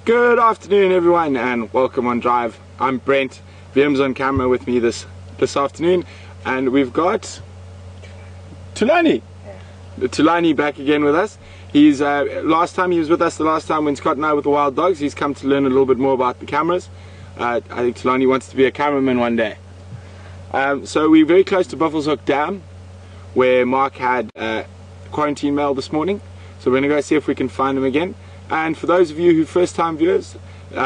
Good afternoon everyone and welcome on Drive. I'm Brent. VM's on camera with me this afternoon and we've got Tulani. Tulani back again with us. He's last time he was with us the last time when Scott and I were with the wild dogs. He's come to learn a little bit more about the cameras. I think Tulani wants to be a cameraman one day. So we're very close to Buffalo's Hook Dam where Mark had quarantine mail this morning. So we're going to go see if we can find him again. And for those of you who first time viewers,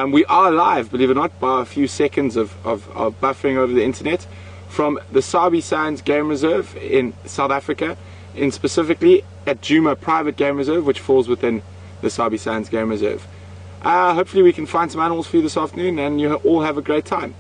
we are live, believe it or not, by a few seconds of buffering over the internet from the Sabi Sands Game Reserve in South Africa, in specifically at Djuma Private Game Reserve, which falls within the Sabi Sands Game Reserve. Hopefully we can find some animals for you this afternoon and you all have a great time.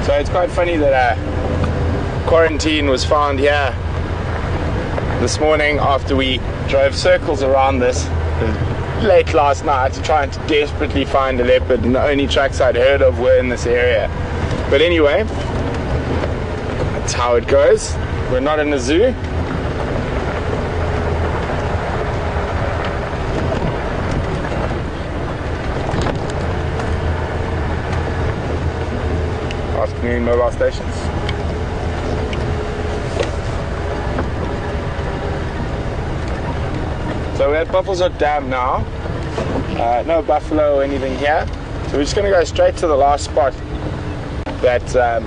So it's quite funny that quarantine was found here this morning after we drove circles around this late last night trying to desperately find a leopard, and the only tracks I'd heard of were in this area. But anyway, that's how it goes. We're not in a zoo. Afternoon mobile stations. So we're at Buffalo's Hook Dam now. No buffalo or anything here. So we're just going to go straight to the last spot that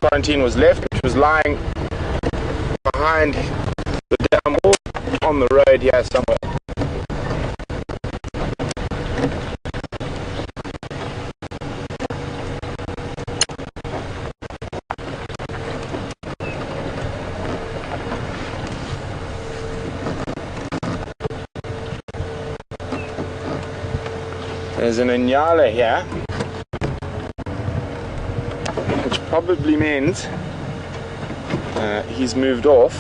quarantine was left, which was lying behind the dam wall on the road here somewhere. There's an Inyala here, which probably means he's moved off.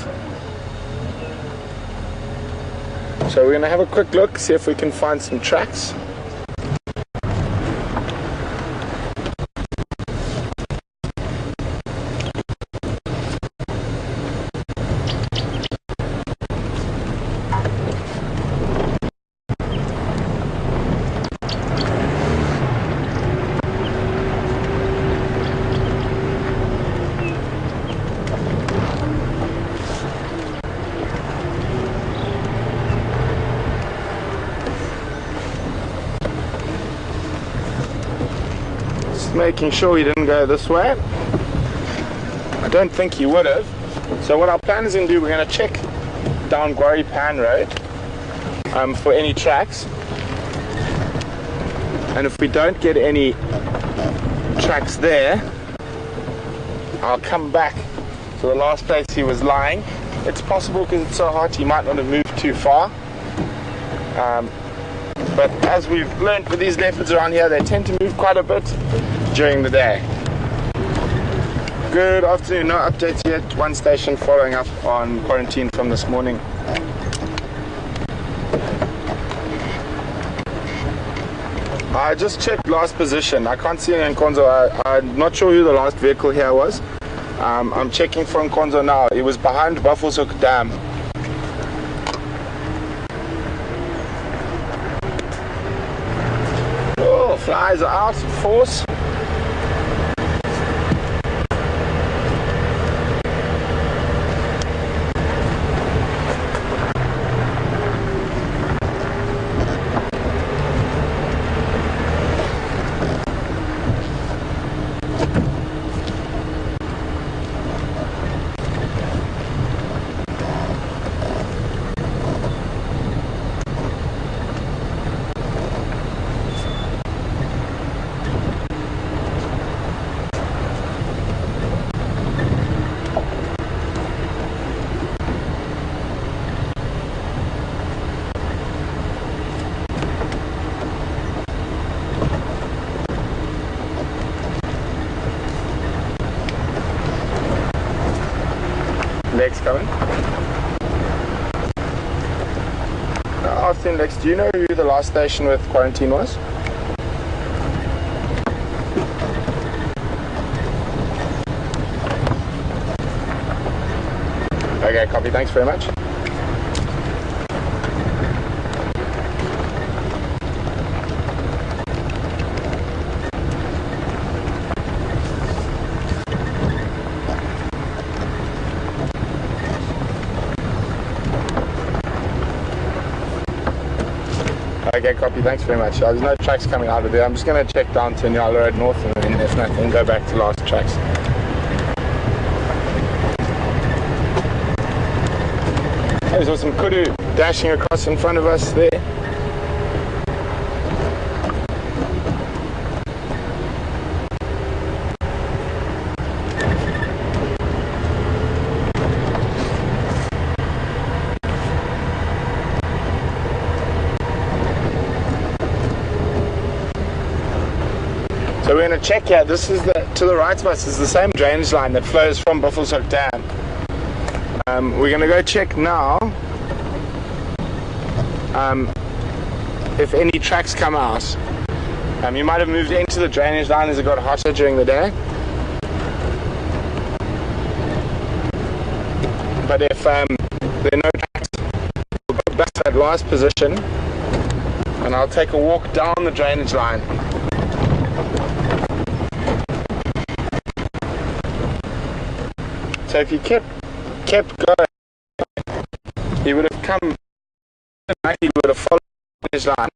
So we're going to have a quick look, see if we can find some tracks. Making sure he didn't go this way. I don't think he would have. So what our plan is going to do, we're going to check down Gwari Pan Road for any tracks. And if we don't get any tracks there, I'll come back to the last place he was lying. It's possible because it's so hot he might not have moved too far. But as we've learned with these leopards around here, they tend to move quite a bit during the day. Good afternoon, no updates yet. One station following up on quarantine from this morning. I just checked last position. I can't see any Nkonzo. I'm not sure who the last vehicle here was. I'm checking for Nkonzo now. It was behind Buffalo's Hook Dam. Oh, flies are out in force. legs coming. afternoon, Lex. Do you know who the last station with quarantine was? Okay, copy. Thanks very much. Okay, copy. Thanks very much. There's no tracks coming out of there. I'm just going to check down to Nyala Road North, and then if nothing, go back to last tracks. There's some kudu dashing across in front of us there. So we're going to check here. This is to the right of us is the same drainage line that flows from Buffelshoek Dam. We're going to go check now if any tracks come out. You might have moved into the drainage line as it got hotter during the day. But if there are no tracks, we'll go back to that last position and I'll take a walk down the drainage line. So if you kept going, he would have come, he would have followed his line.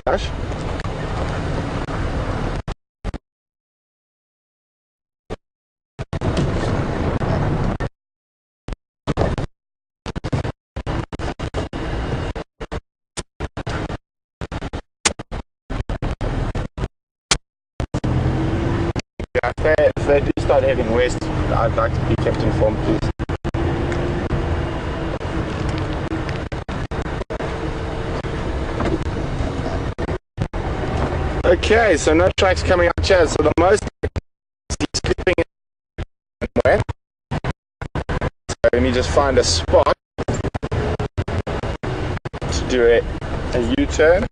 Gosh. Yeah, if they do start heading west, I'd like to be kept informed, please. Okay, so no tracks coming out here. So the most is sleeping in wet. So let me just find a spot to do a U-turn.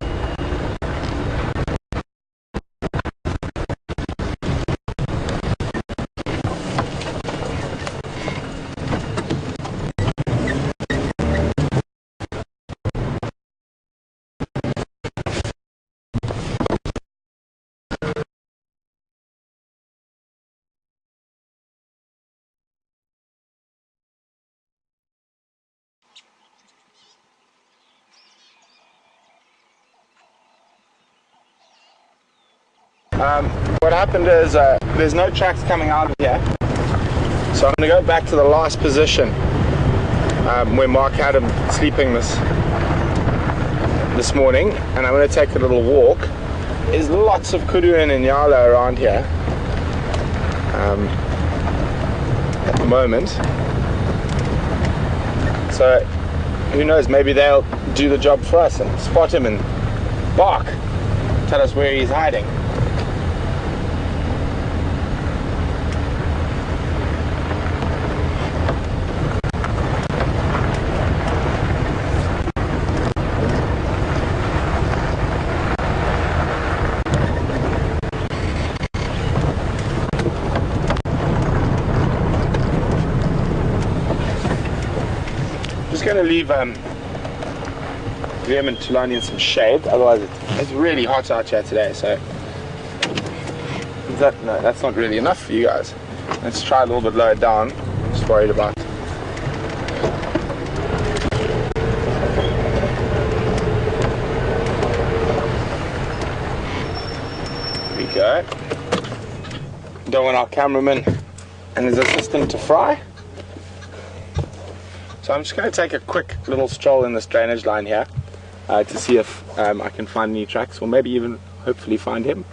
What happened is there's no tracks coming out of here, so I'm going to go back to the last position where Mark had him sleeping this morning, and I'm going to take a little walk. There's lots of kudu and inyala around here at the moment, so who knows, maybe they'll do the job for us and spot him and bark, tell us where he's hiding. Going to leave Liam and Tulani in some shade, otherwise it's really hot out here today. So no, that's not really enough for you guys. Let's try a little bit lower down. I'm just worried about. There we go. Don't want our cameraman and his assistant to fry. So I'm just going to take a quick little stroll in this drainage line here to see if I can find any tracks, or maybe even hopefully find him.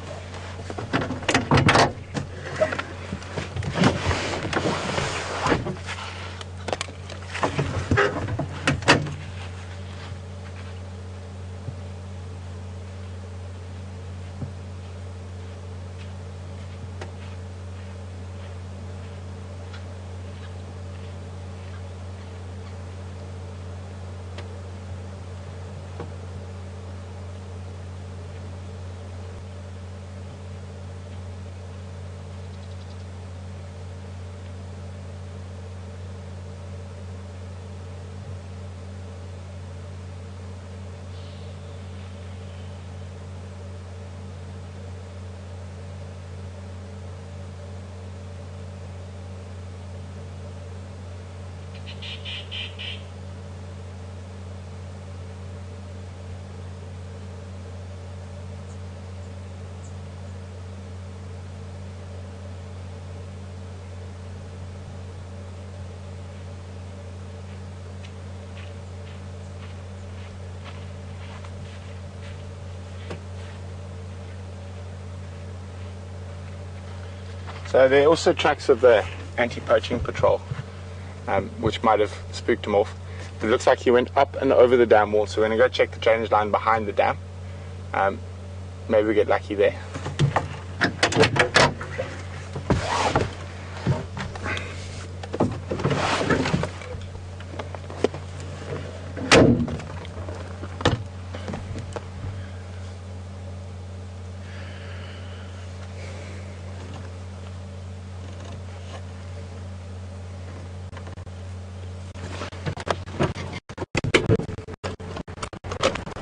So there are also tracks of the anti-poaching patrol, which might have spooked him off. It looks like he went up and over the dam wall, so we're going to go check the drainage line behind the dam. Maybe we get lucky there.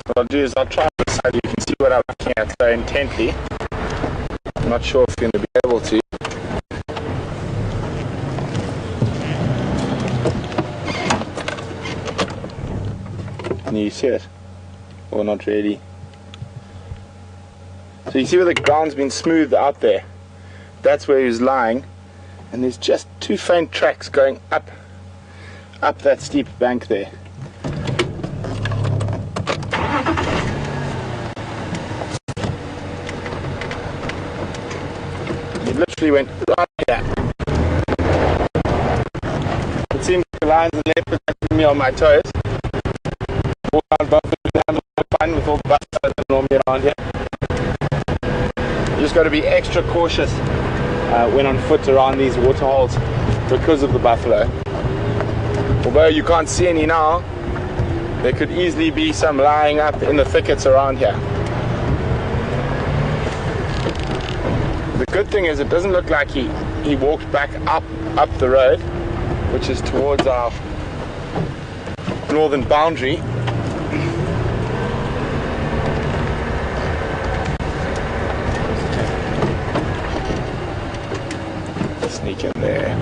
What I'll do is I'll try this side. You can see what I'm looking at so intently. I'm not sure if you're going to be able to. Can you see it? Or not really? So you see where the ground's been smoothed out there? That's where he's lying. And there's just two faint tracks going up that steep bank there. Literally went right here. It seems the lions and leopards are keeping me on my toes. Walk around both of them, fun with all the buses that are normally around here. You just got to be extra cautious when on foot around these water holes because of the buffalo. Although you can't see any now, there could easily be some lying up in the thickets around here. The good thing is it doesn't look like he walked back up the road, which is towards our northern boundary. Sneak in there.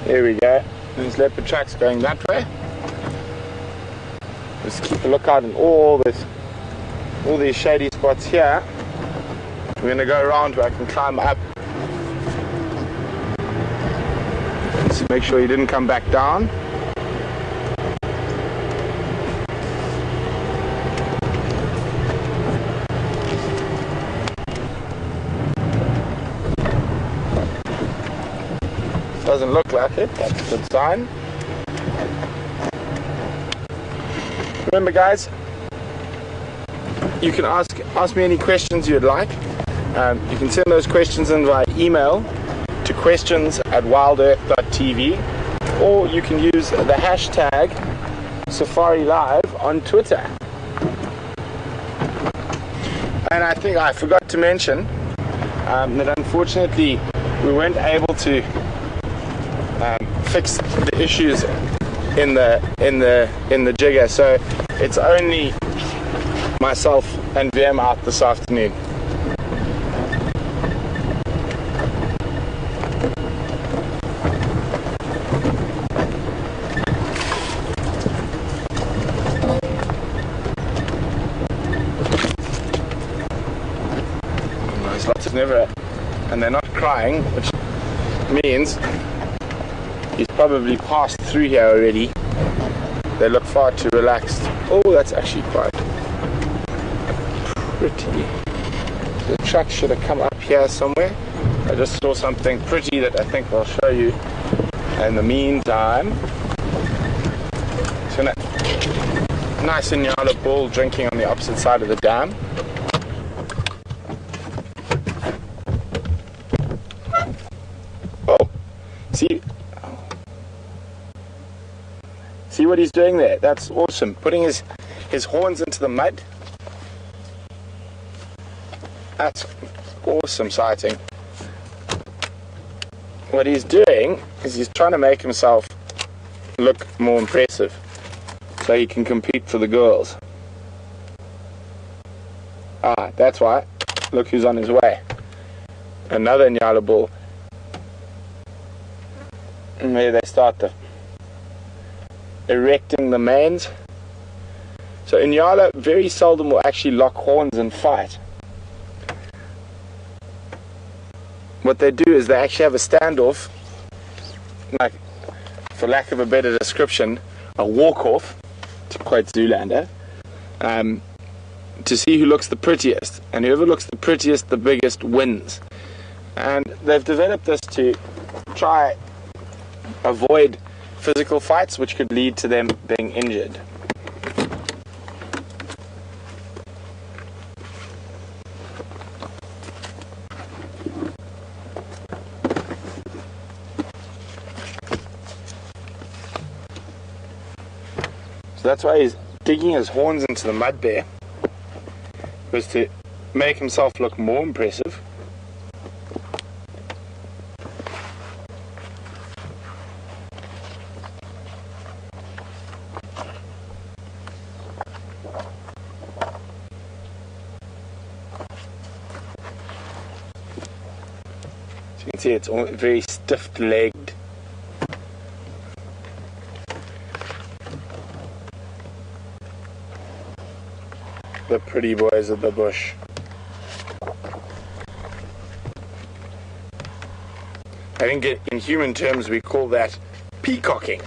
There we go. There's leopard tracks going that way. Just keep a lookout in all these shady spots here. We're going to go around where I can climb up. Just make sure he didn't come back down. Doesn't look like it. That's a good sign. Remember, guys, you can ask me any questions you'd like. You can send those questions in via email to questions@wildearth.tv, or you can use the hashtag Safari Live on Twitter. And I think I forgot to mention that unfortunately we weren't able to fix the issues in the jigger, so it's only myself and VM out this afternoon. There's lots of never, and they're not crying, which means he's probably passed through here already. They look far too relaxed. Oh, that's actually quite pretty. The truck should have come up here somewhere. I just saw something pretty that I think I'll show you. In the meantime, so nice Inyala bull drinking on the opposite side of the dam. Oh, see what he's doing there? That's awesome. Putting his horns into the mud. That's awesome sighting. What he's doing is he's trying to make himself look more impressive so he can compete for the girls. Ah, that's why. Look who's on his way. Another Inyala bull. And there they start erecting the manes. So Inyala very seldom will actually lock horns and fight. What they do is they actually have a standoff, like, for lack of a better description, a walk-off, to quote Zoolander, to see who looks the prettiest, and whoever looks the prettiest, the biggest, wins. And they've developed this to try avoid physical fights which could lead to them being injured. So that's why he's digging his horns into the mud there, was to make himself look more impressive. So you can see it's all very stiff-legged. The pretty boys of the bush. I think in human terms we call that peacocking.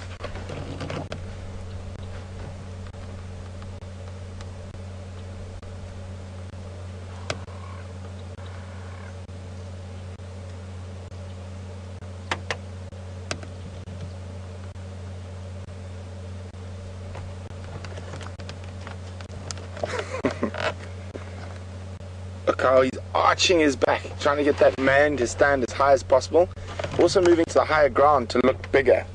Look how he's arching his back, trying to get that man to stand as high as possible. Also moving to the higher ground to look bigger.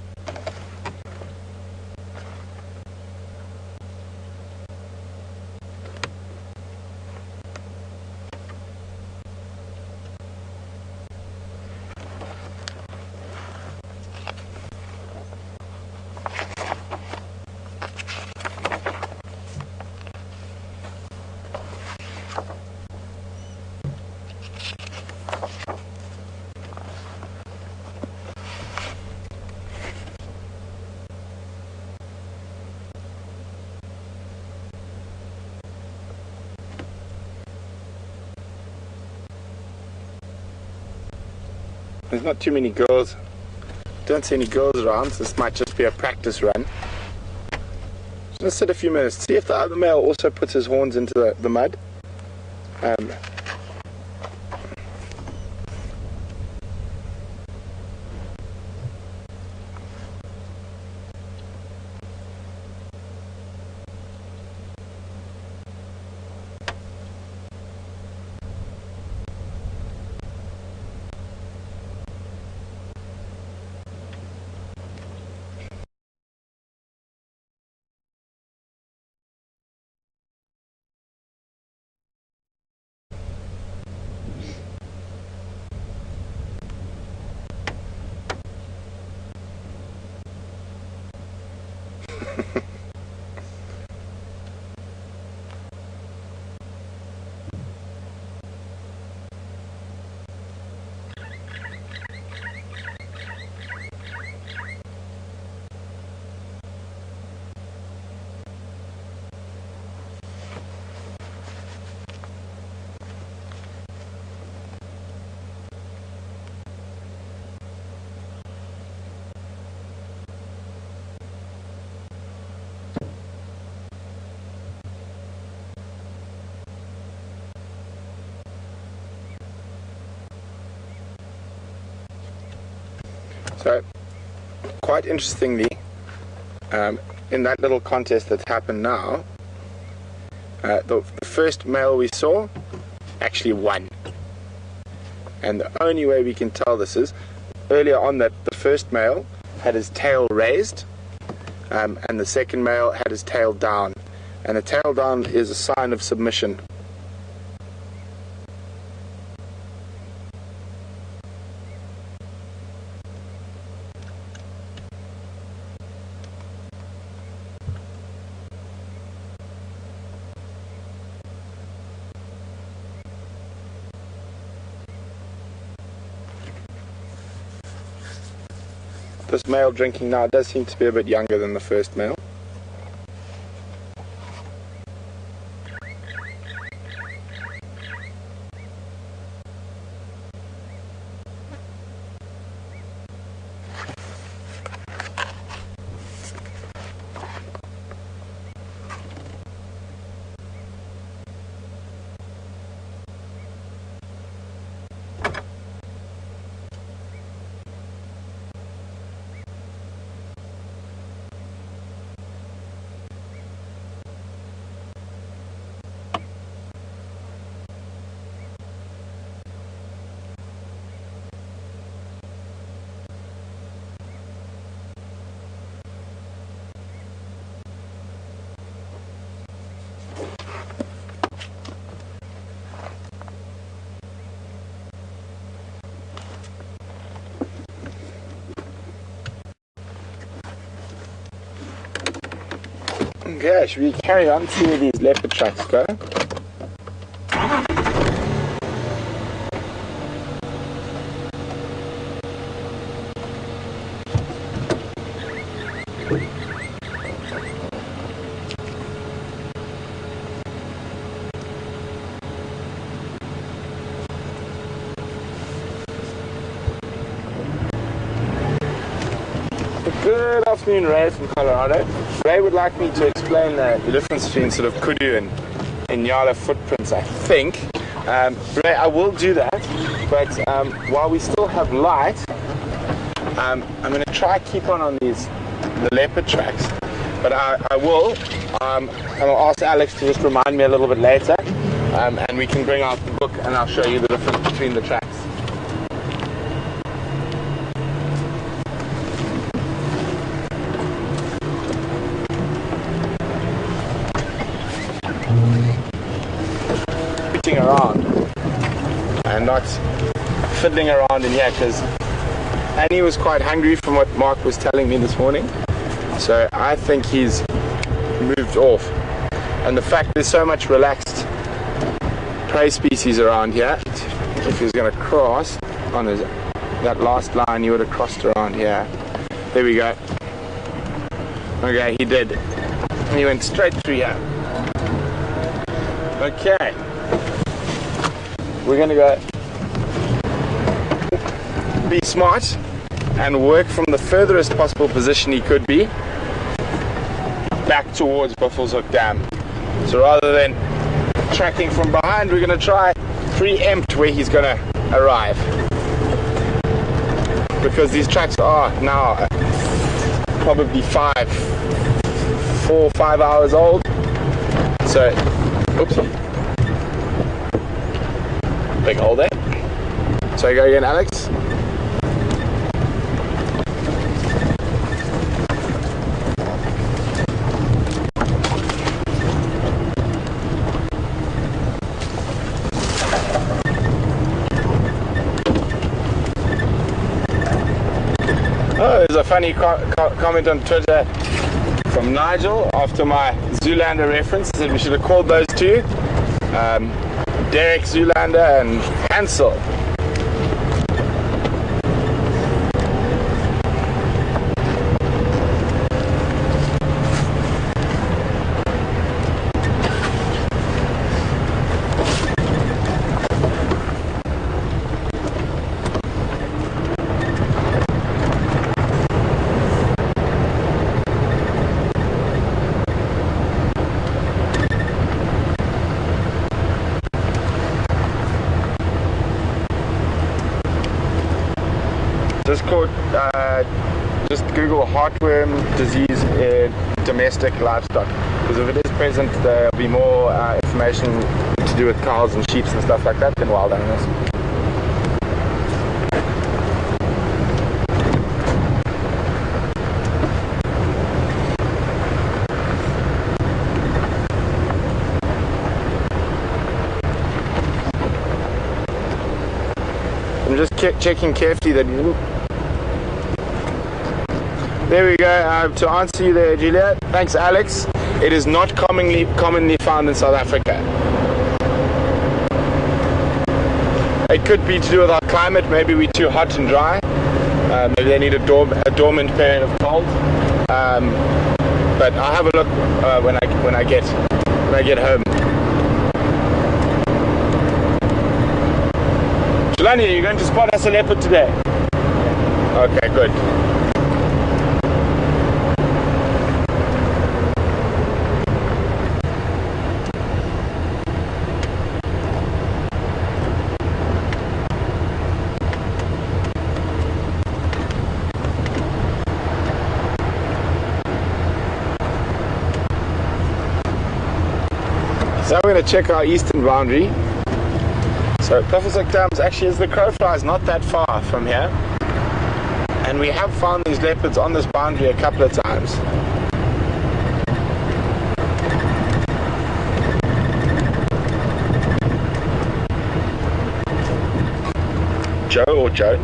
There's not too many girls. Don't see any girls around, so this might just be a practice run. Just gonna sit a few minutes, see if the other male also puts his horns into the mud. So, quite interestingly, in that little contest that's happened now, the first male we saw actually won. And the only way we can tell this is, earlier on that the first male had his tail raised, and the second male had his tail down. And the tail down is a sign of submission. This male drinking now does seem to be a bit younger than the first male. Okay, should we carry on, see where these leopard tracks go? Good afternoon, Ray from Colorado. Ray would like me to explain the difference between sort of kudu and Inyala footprints, I think. Ray, I will do that, but while we still have light, I'm going to try keep on the leopard tracks, but I will. I'll ask Alex to just remind me a little bit later, and we can bring out the book and I'll show you the difference between the tracks. Around and not fiddling around in here, because Annie was quite hungry from what Mark was telling me this morning, so I think he's moved off. And the fact there's so much relaxed prey species around here, if he was going to cross on that last line, he would have crossed around here. There we go. Okay, he did. He went straight through here. Okay. We're going to go be smart and work from the furthest possible position he could be back towards Buffalo's Hook Dam. So rather than tracking from behind, we're going to try preempt where he's going to arrive. Because these tracks are now probably 4 or 5 hours old. So, oops. Big hole there. So go again, Alex. Oh, there's a funny comment on Twitter from Nigel after my Zoolander reference. He said we should have called those two. Derek Zoolander and Hansel. just Google heartworm disease in domestic livestock, because if it is present, there'll be more information to do with cows and sheep and stuff like that than wild animals. I'm just checking carefully that you didn't. There we go. To answer you there, Julia. Thanks, Alex. It is not commonly found in South Africa. It could be to do with our climate. Maybe we're too hot and dry. Maybe they need a dormant period of cold. But I'll have a look when I get home. Jelani, are you going to spot us a leopard today? Okay, good. So we're going to check our eastern boundary. So Poffelzoek Dams actually, as the crow flies, not that far from here, and we have found these leopards on this boundary a couple of times. Joe or Joan?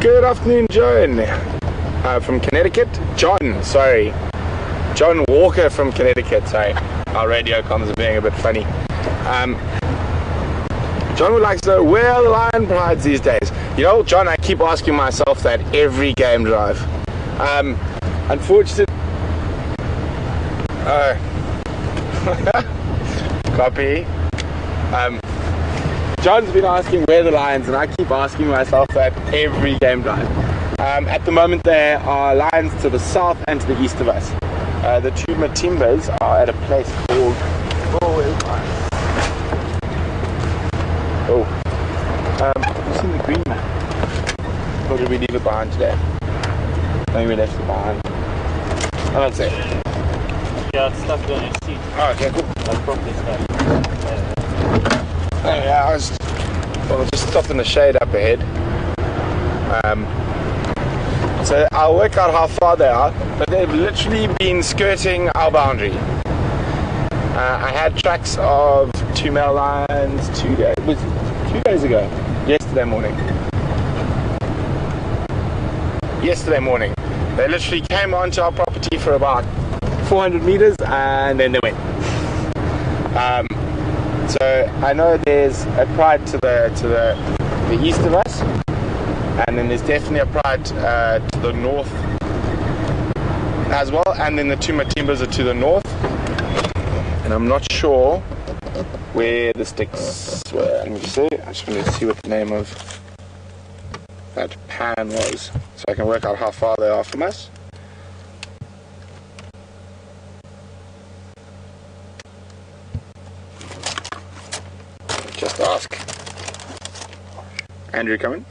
Good afternoon, Joan. From Connecticut? John Walker from Connecticut. Sorry, our radio comms are being a bit funny. John would like to know where are the lion prides these days. You know, John, I keep asking myself that every game drive. Unfortunately, copy. John's been asking where the lions, and I keep asking myself that every game drive. At the moment, there are lions to the south and to the east of us. The Djuma timbers are at a place called. You've seen the green map? Or did we leave it behind today? Maybe we left it behind. Oh, that's it. Yeah, it's stuck on your seat. Oh, okay, cool. That's probably stuck. Yeah, I was just stopped in the shade up ahead. So I'll work out how far they are, but they've literally been skirting our boundary. I had tracks of 2 male lions 2 days ago. Yesterday morning. They literally came onto our property for about 400 meters and then they went. So I know there's a pride to the east of us, and then there's definitely a pride to the north as well, and then the Djuma timbers are to the north, and I'm not sure where the sticks were. Let me see. I just wanted to see what the name of that pan was, so I can work out how far they are from us. Just ask. Andrew, coming?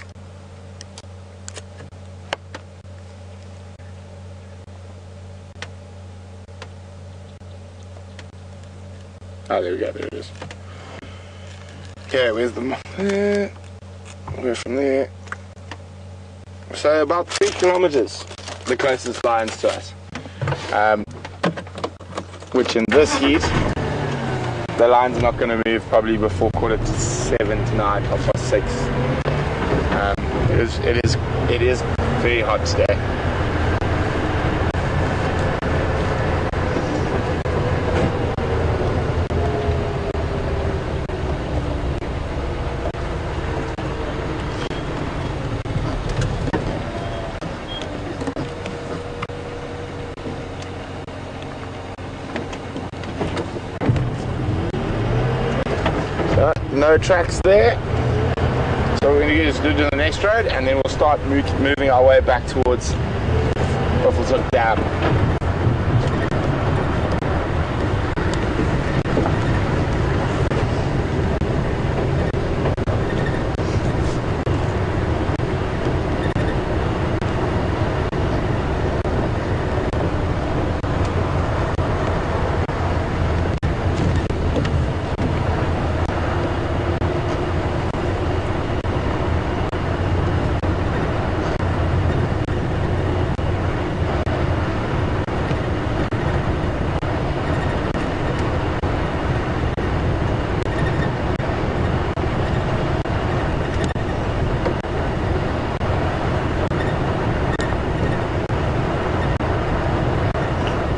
Oh, there we go, there it is. Okay, where's the there? We're from there. So about 3 kilometers, the closest lions to us. Which in this heat, the lions are not going to move probably before 6:45 tonight, 6:30. It is very hot today. No tracks there, so what we're going to do is do the next road, and then we'll start moving our way back towards Poffelzoek Dam.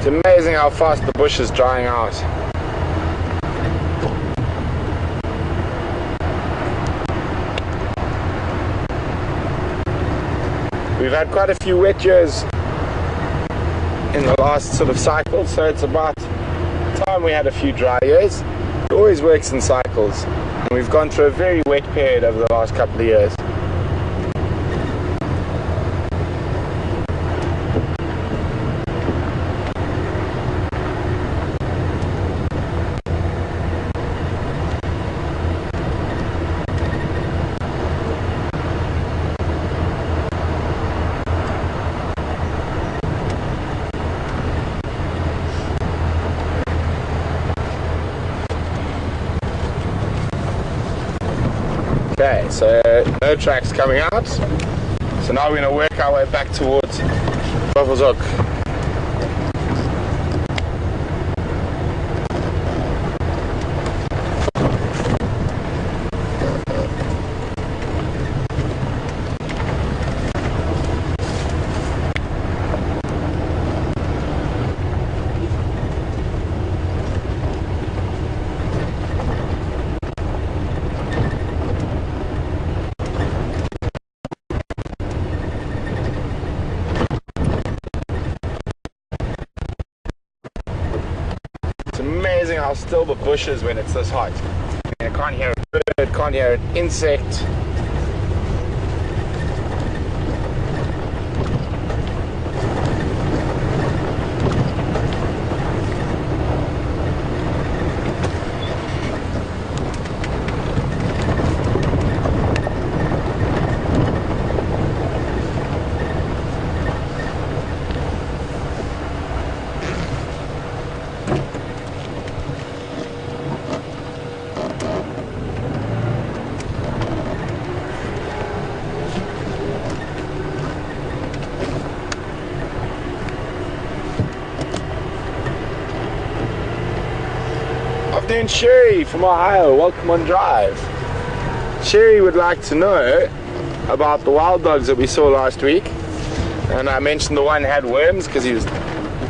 It's amazing how fast the bush is drying out. We've had quite a few wet years in the last sort of cycle, so it's about time we had a few dry years. It always works in cycles, and we've gone through a very wet period over the last couple of years. Okay, so no tracks coming out. So now we're going to work our way back towards Buffelshoek. Amazing how still the bush is when it's this hot. I can't hear a bird, can't hear an insect. Afternoon, Sherry from Ohio. Welcome on Drive. Sherry would like to know about the wild dogs that we saw last week, and I mentioned the one had worms because he was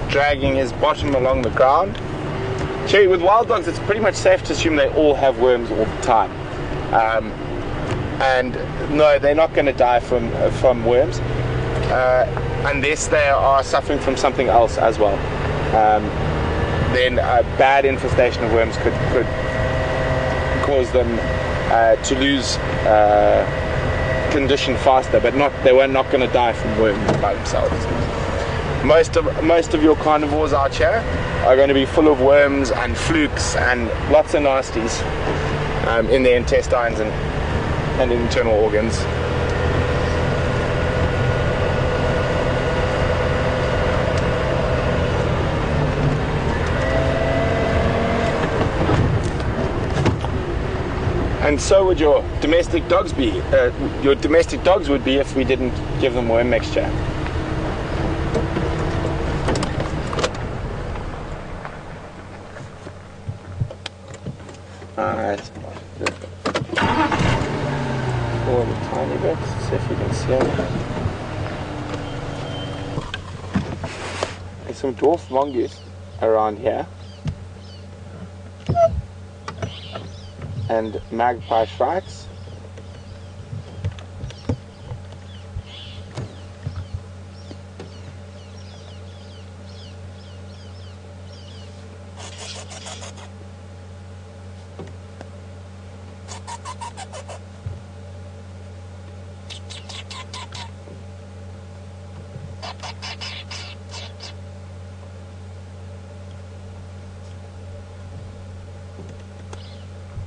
dragging his bottom along the ground. Sherry, with wild dogs it's pretty much safe to assume they all have worms all the time, and no, they're not going to die from worms unless they are suffering from something else as well. Then a bad infestation of worms could cause them to lose condition faster, but they were not going to die from worms by themselves. Most of your carnivores out here are going to be full of worms and flukes and lots of nasties in their intestines and internal organs. And so would your domestic dogs be. Your domestic dogs would be if we didn't give them worm mixture. Alright. Forward a tiny bit, see if you can see it. There's some dwarf mongoose around here. And magpie shrikes.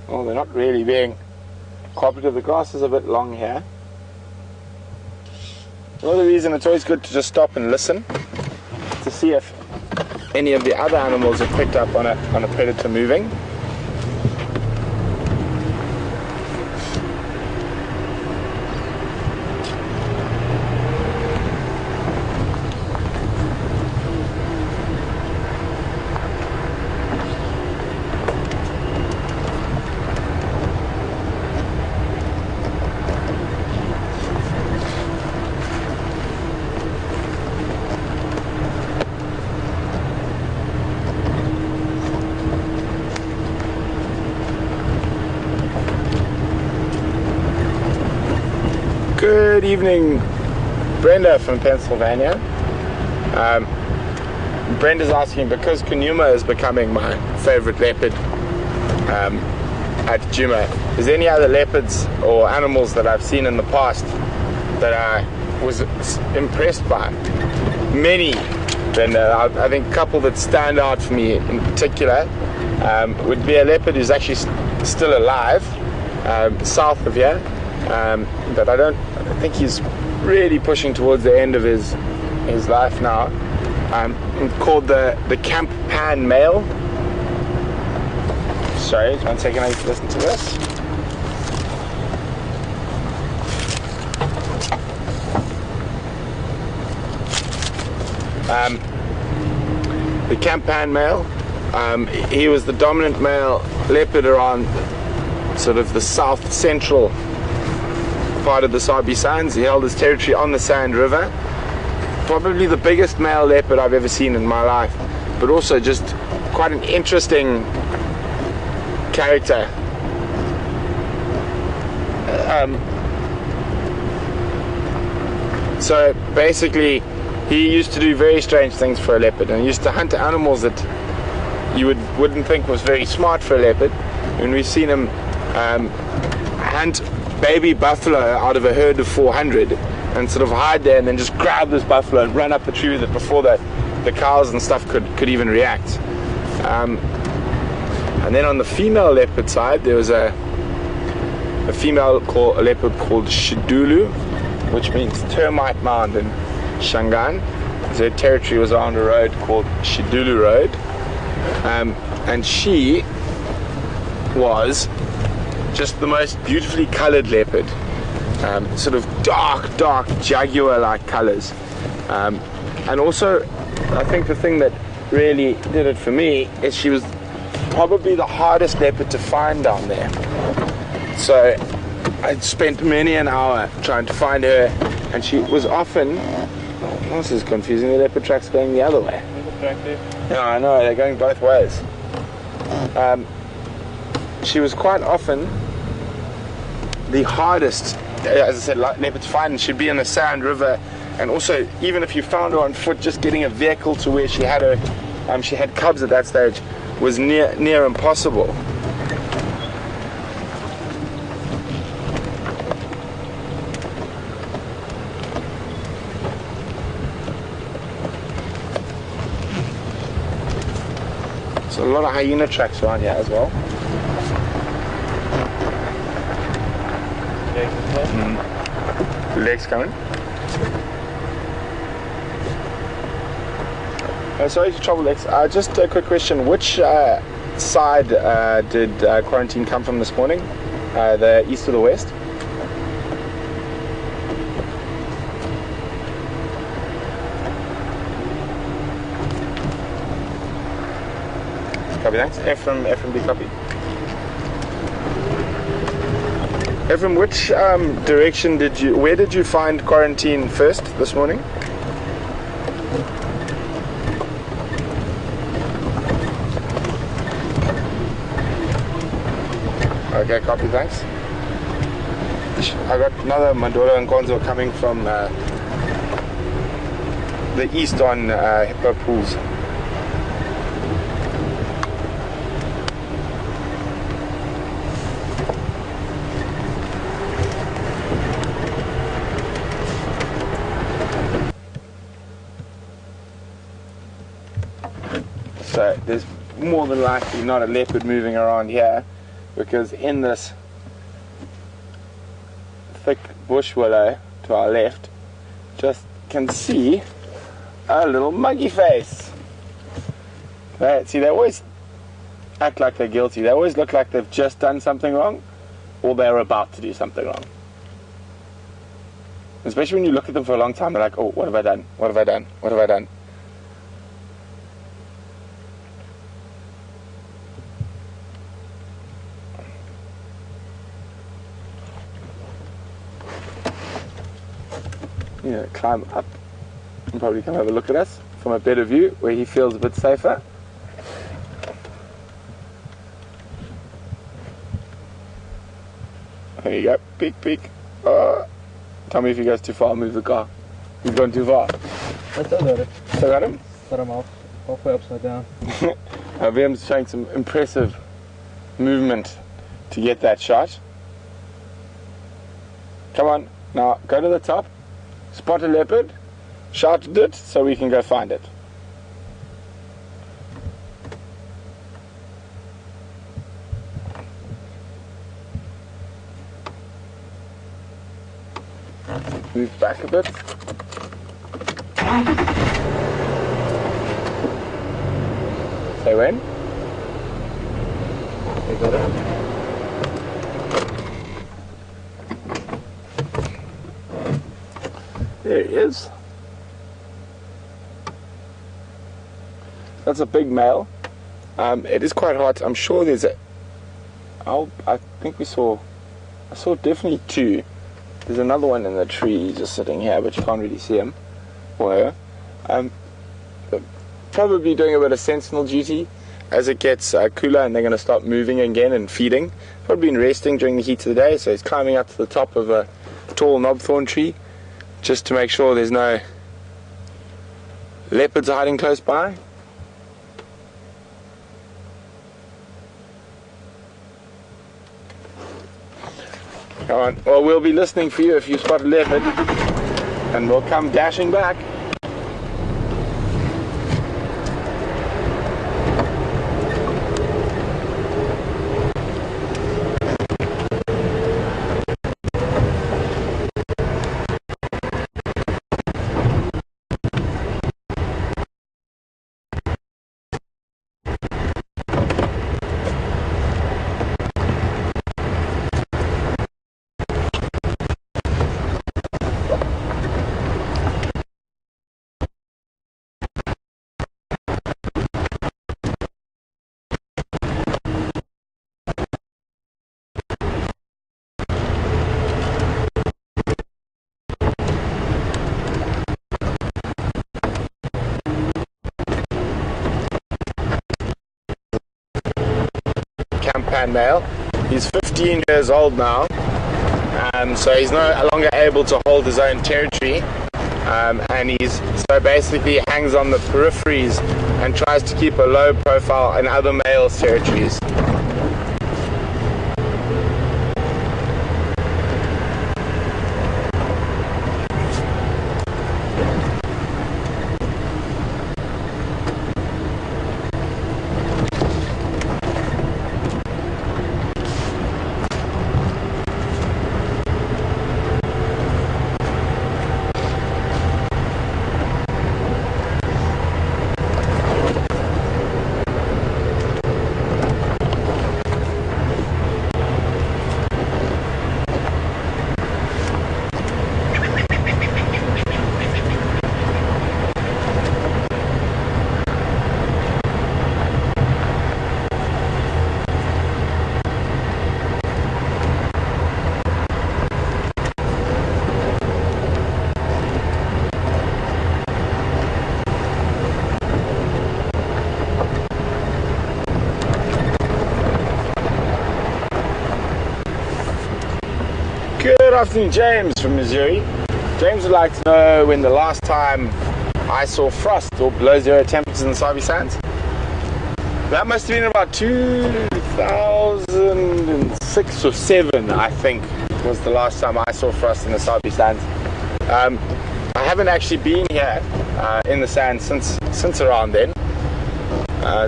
Oh, they're not really being cooperative. The grass is a bit long here. Another reason it's always good to just stop and listen to see if any of the other animals have picked up on a predator moving. good evening, Brenda from Pennsylvania. Brenda's asking, because Djuma is becoming my favorite leopard at Djuma, is there any other leopards or animals that I've seen in the past that I was impressed by? Many, Brenda. I think a couple that stand out for me in particular would be a leopard who's actually still alive, south of here, but I think he's really pushing towards the end of his life now. Called the camp pan male. Sorry, 1 second, I need to listen to this. The camp pan male. He was the dominant male leopard around sort of the south central part of the Sabi Sands. He held his territory on the Sand River. Probably the biggest male leopard I've ever seen in my life, but also just quite an interesting character. So basically, he used to do very strange things for a leopard, and he used to hunt animals that you wouldn't think was very smart for a leopard. And we've seen him hunt baby buffalo out of a herd of 400 and sort of hide there and then just grab this buffalo and run up the tree with it before the cows and stuff could even react. And then on the female leopard side, there was a leopard called Shidulu, which means termite mound in Shangaan. Her territory was on a road called Shidulu Road, and she was just the most beautifully colored leopard, sort of dark jaguar-like colors, and also I think the thing that really did it for me is she was probably the hardest leopard to find down there. So I spent many an hour trying to find her, and she was often, oh, this is confusing, the leopard track's going the other way. Yeah, I know, they're going both ways. She was quite often the hardest, as I said, leopard to find, and she'd be in the Sand River, and also even if you found her on foot, just getting a vehicle to where she had her, she had cubs at that stage, was near impossible. So a lot of hyena tracks around here as well. Legs coming. Sorry to trouble Lex. Just a quick question. Which side did quarantine come from this morning? The east or the west? Copy, thanks. Ephraim, do you copy? Ephraim, which direction where did you find quarantine first this morning? Okay, copy, thanks. I got another Mandolo and Gonzo coming from the east on Hippo Pools. So there's more than likely not a leopard moving around here, because in this thick bush willow to our left, just can see a little monkey face. See, they always act like they're guilty. They always look like they've just done something wrong, or they're about to do something wrong. Especially when you look at them for a long time, they're like, oh, what have I done? What have I done? What have I done? You know, climb up and probably come have a look at us from a better view where he feels a bit safer. There you go, peek, peek. Oh, Tell me if he goes too far, I'll move the car. He's gone too far. I still got it. Still got him? Put him off. Halfway upside down. VM's showing some impressive movement to get that shot. Come on, now go to the top, spot a leopard, shout at it so we can go find it. Move back a bit. Say when? You got it? There he is. That's a big male. It is quite hot. I'm sure there's a... I think I saw definitely two. There's another one in the tree just sitting here, but you can't really see him or her. Probably doing a bit of sentinel duty as it gets cooler and they're going to start moving again and feeding. Probably been resting during the heat of the day, so he's climbing up to the top of a tall knobthorn tree just to make sure there's no leopards hiding close by. Come on. Well, we'll be listening for you if you spot a leopard, and we'll come dashing back. Male. He's 15 years old now, so he's no longer able to hold his own territory, and he's so basically hangs on the peripheries and tries to keep a low profile in other males' territories. Good afternoon, James from Missouri. James would like to know when the last time I saw frost or below zero temperatures in the Sabi Sands. That must have been about 2006 or 7, I think, was the last time I saw frost in the Sabi Sands. I haven't actually been here in the sands since around then.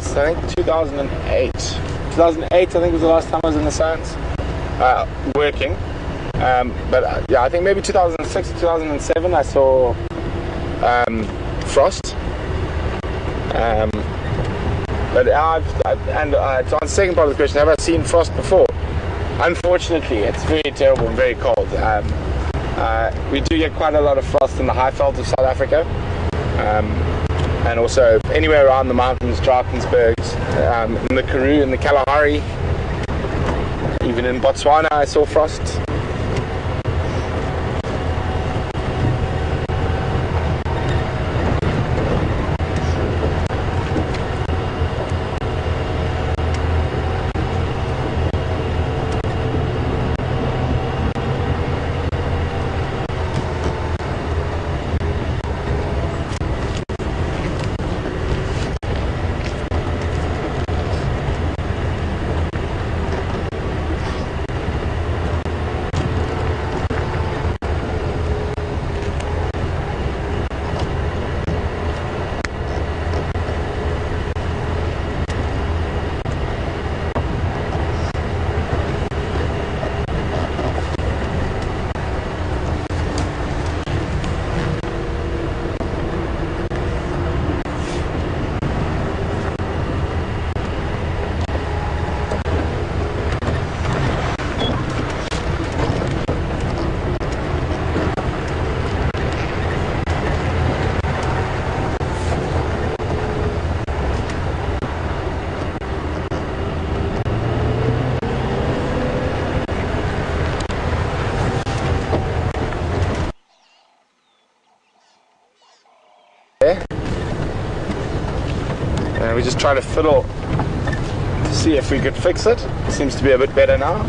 So I think 2008. 2008 I think was the last time I was in the sands working. Yeah, I think maybe 2006 or 2007 I saw frost. But to answer the second part of the question, have I seen frost before? Unfortunately, it's very terrible and very cold. We do get quite a lot of frost in the high veld of South Africa, and also anywhere around the mountains, Drakensbergs, in the Karoo, in the Kalahari, even in Botswana I saw frost. there. And we just try to fiddle to see if we could fix it. It seems to be a bit better now.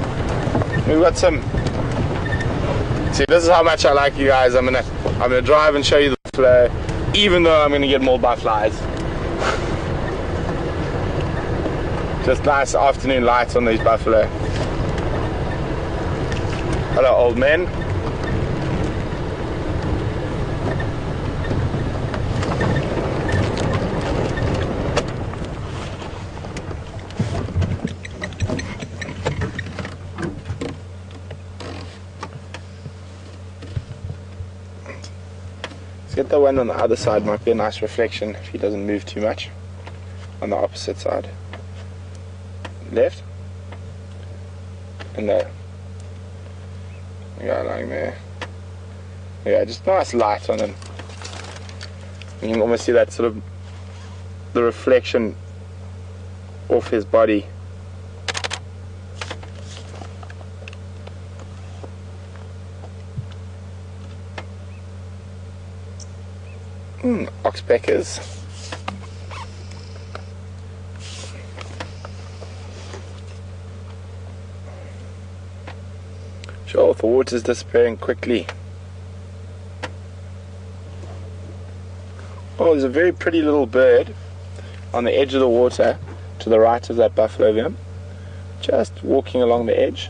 We've got some. See, this is how much I like you guys. I'm gonna drive and show you the buffalo, even though I'm gonna get mauled by flies. Just nice afternoon lights on these buffalo. Hello, old man. Let's get the one on the other side. Might be a nice reflection if he doesn't move too much. On the opposite side. Left. And there. Yeah, like there. Yeah, just nice light on him. You can almost see that sort of the reflection off his body. Oxpeckers. Sure, the water's disappearing quickly. Oh, there's a very pretty little bird on the edge of the water to the right of that buffalo there, just walking along the edge.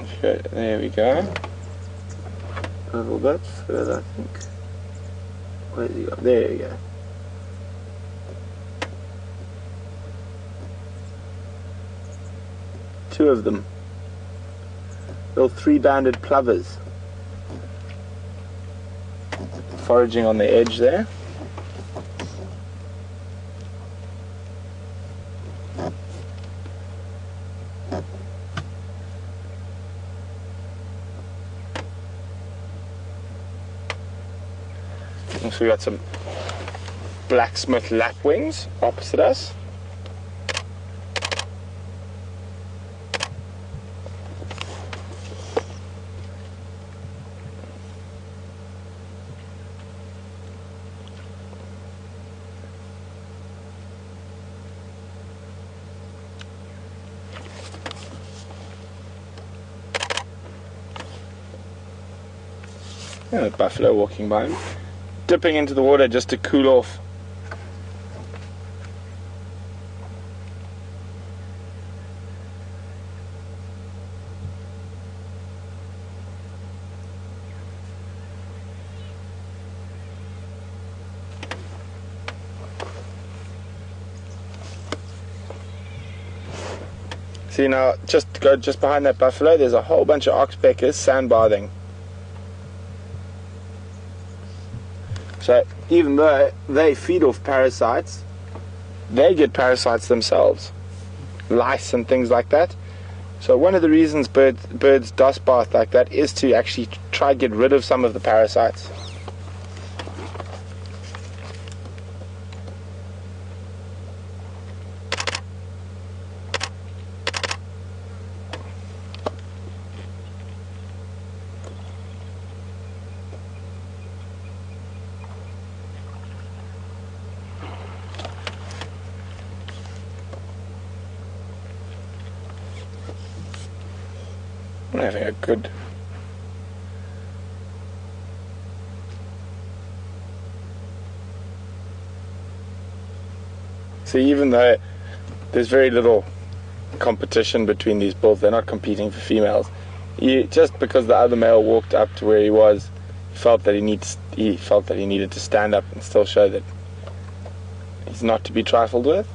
Okay, there we go. A little bit further, I think. Where's he got? There you go. Two of them. Little three-banded plovers. Foraging on the edge there. So we got some blacksmith lapwings opposite us. And a buffalo walking by him, dipping into the water just to cool off. See now, just behind that buffalo, there's a whole bunch of oxpeckers sandbathing. So even though they feed off parasites, they get parasites themselves, lice and things like that. So one of the reasons birds dust bath like that is to actually try to get rid of some of the parasites. I'm having a good see, even though there's very little competition between these bulls, they're not competing for females. Just because the other male walked up to where he was, he felt that he needed to stand up and still show that he's not to be trifled with.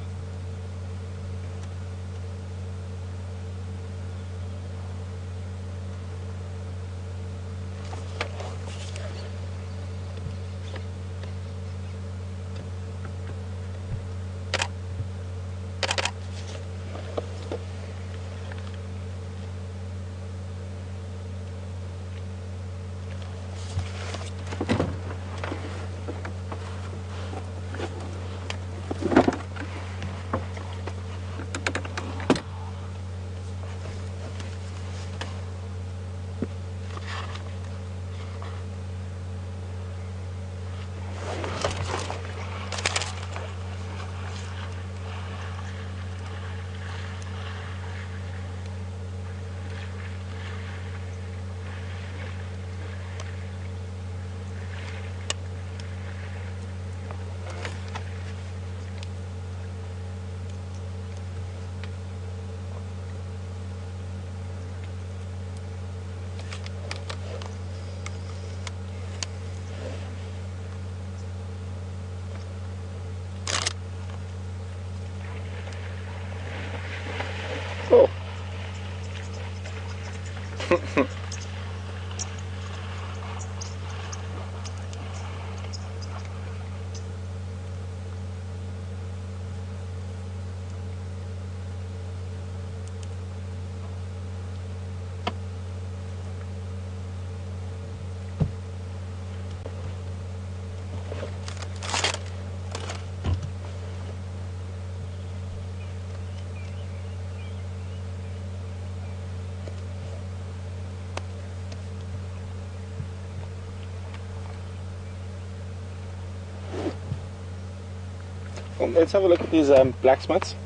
Well, let's have a look at these blacksmiths.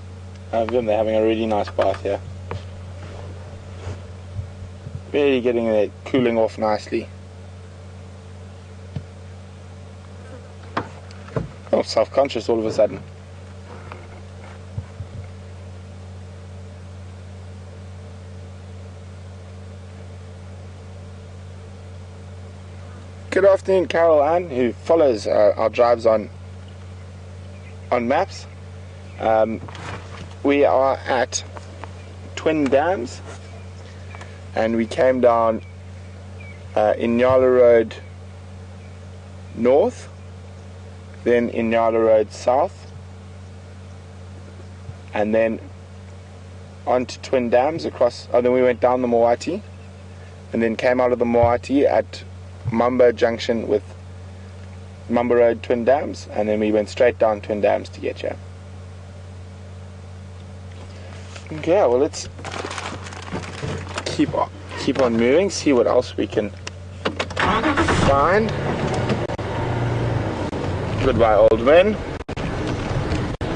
They're having a really nice bath here. Really getting it cooling off nicely. Oh, self-conscious all of a sudden. Good afternoon, Carol Ann, who follows our drives on maps. We are at Twin Dams, and we came down Inyala Road North, then Inyala Road South, and then onto Twin Dams across. Then we went down the Moati, and then came out of the Moati at Mamba Junction with Mamba Road Twin Dams, and then we went straight down Twin Dams to get here. Okay, well, let's keep on moving, see what else we can find. Goodbye, old men.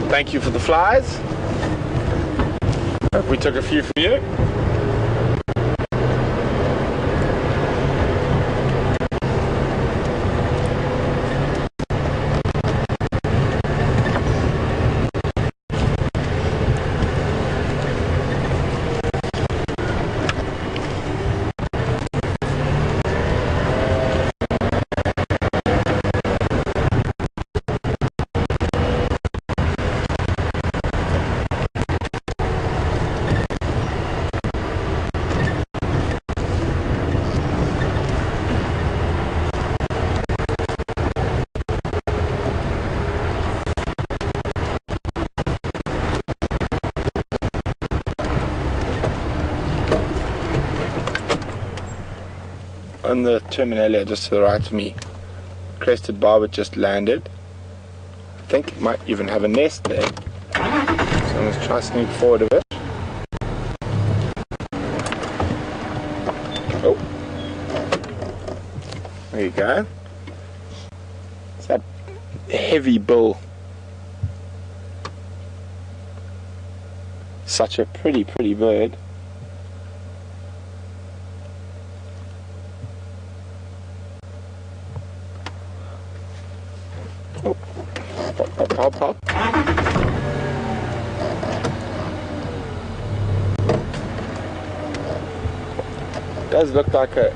Thank you for the flies. Hope we took a few for you. On the terminalia just to the right of me, crested barbet just landed. I think it might even have a nest there, so let's try to sneak forward a bit. Oh, there you go. It's that heavy bill. Such a pretty bird. Oh, pop, pop. Does look like a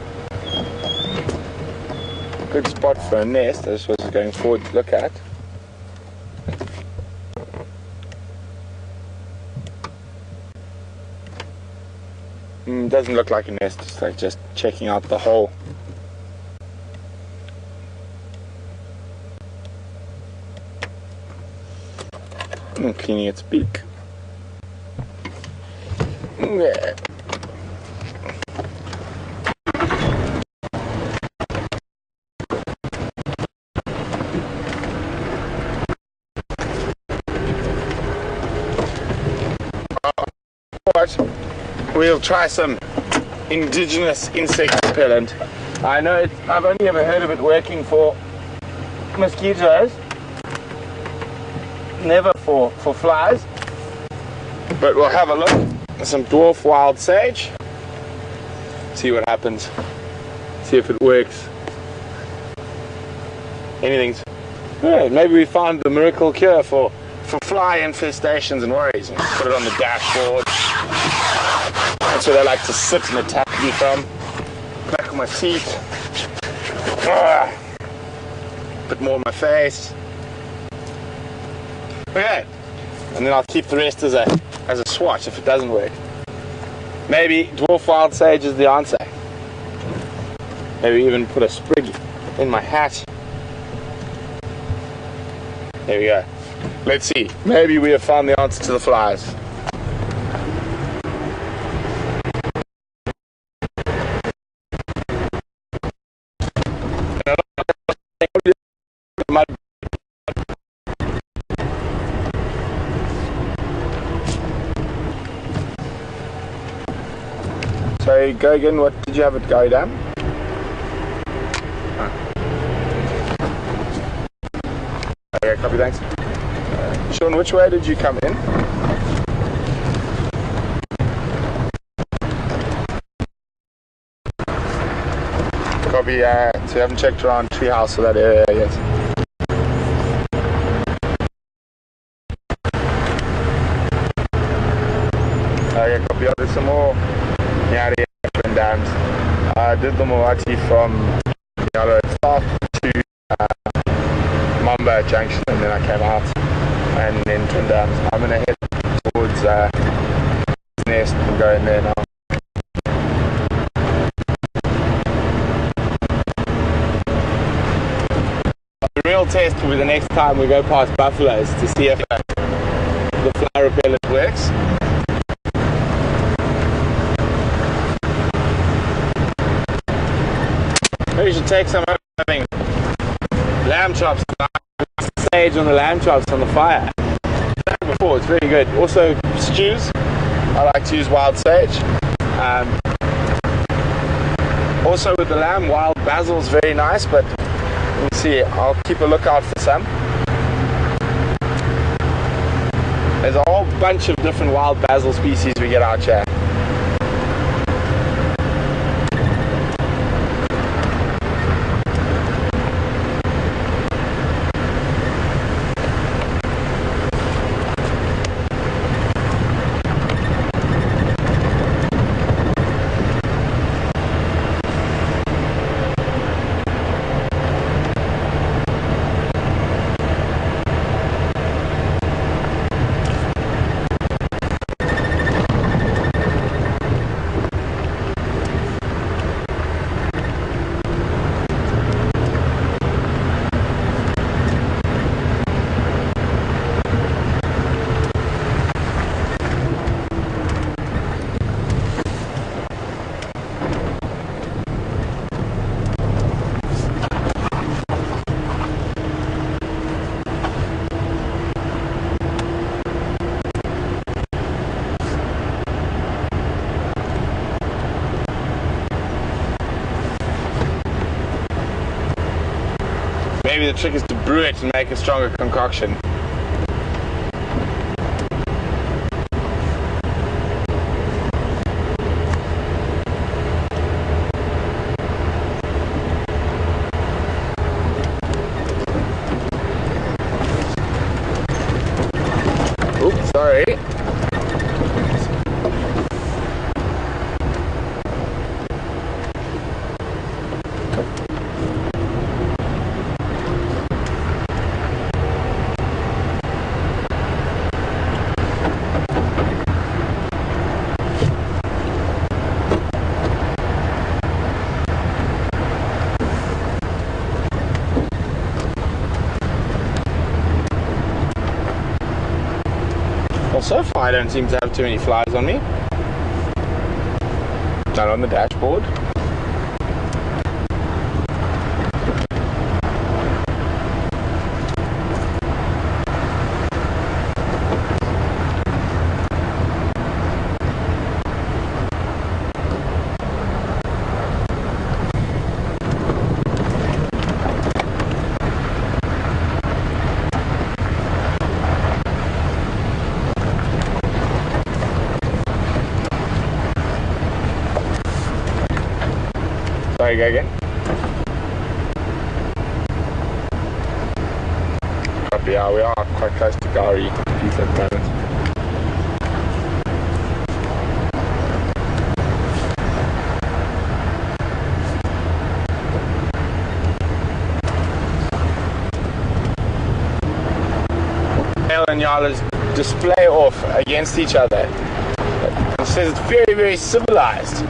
good spot for a nest. I just was going forward to look at. Doesn't look like a nest. It's like just checking out the hole. Cleaning its beak. Yeah. We'll try some indigenous insect repellent. I know I've only ever heard of it working for mosquitoes, never for flies, but we'll have a look at some dwarf wild sage, see what happens, see if it works. Anything's good. Maybe we found the miracle cure for fly infestations and worries. We'll put it on the dashboard. That's where they like to sit and attack me from. Back of my seat. Bit more on my face. Okay, and then I'll keep the rest as a swatch if it doesn't work. Maybe dwarf wild sage is the answer. Maybe even put a sprig in my hat. There we go. Let's see. Maybe we have found the answer to the flies. So go again, what did you have it go down? Okay, copy, thanks. Sean, which way did you come in? Copy, so you haven't checked around Treehouse or that area yet. Yeah, copy. There's some more Nyari Twin Dams. I did the Moati from south to Mamba Junction, and then I came out and then Twin Dams. I'm gonna head towards Nest and go in there now. The real test will be the next time we go past buffaloes to see if the fly repellent works. Maybe you should take some home having lamb chops, sage on the lamb chops on the fire. I've done it before, it's very good. Also stews, I like to use wild sage. Also with the lamb, wild basil is very nice, but let me see, I'll keep a lookout for some. There's a whole bunch of different wild basil species we get out here. Maybe the trick is to brew it and make a stronger concoction. Oops, sorry. Well, so far I don't seem to have too many flies on me. Not on the dashboard. Sorry, go again. Copy, yeah, we are quite close to Gowrie Peak at the moment. Male and Yalas display off against each other. It says it's very, very civilized.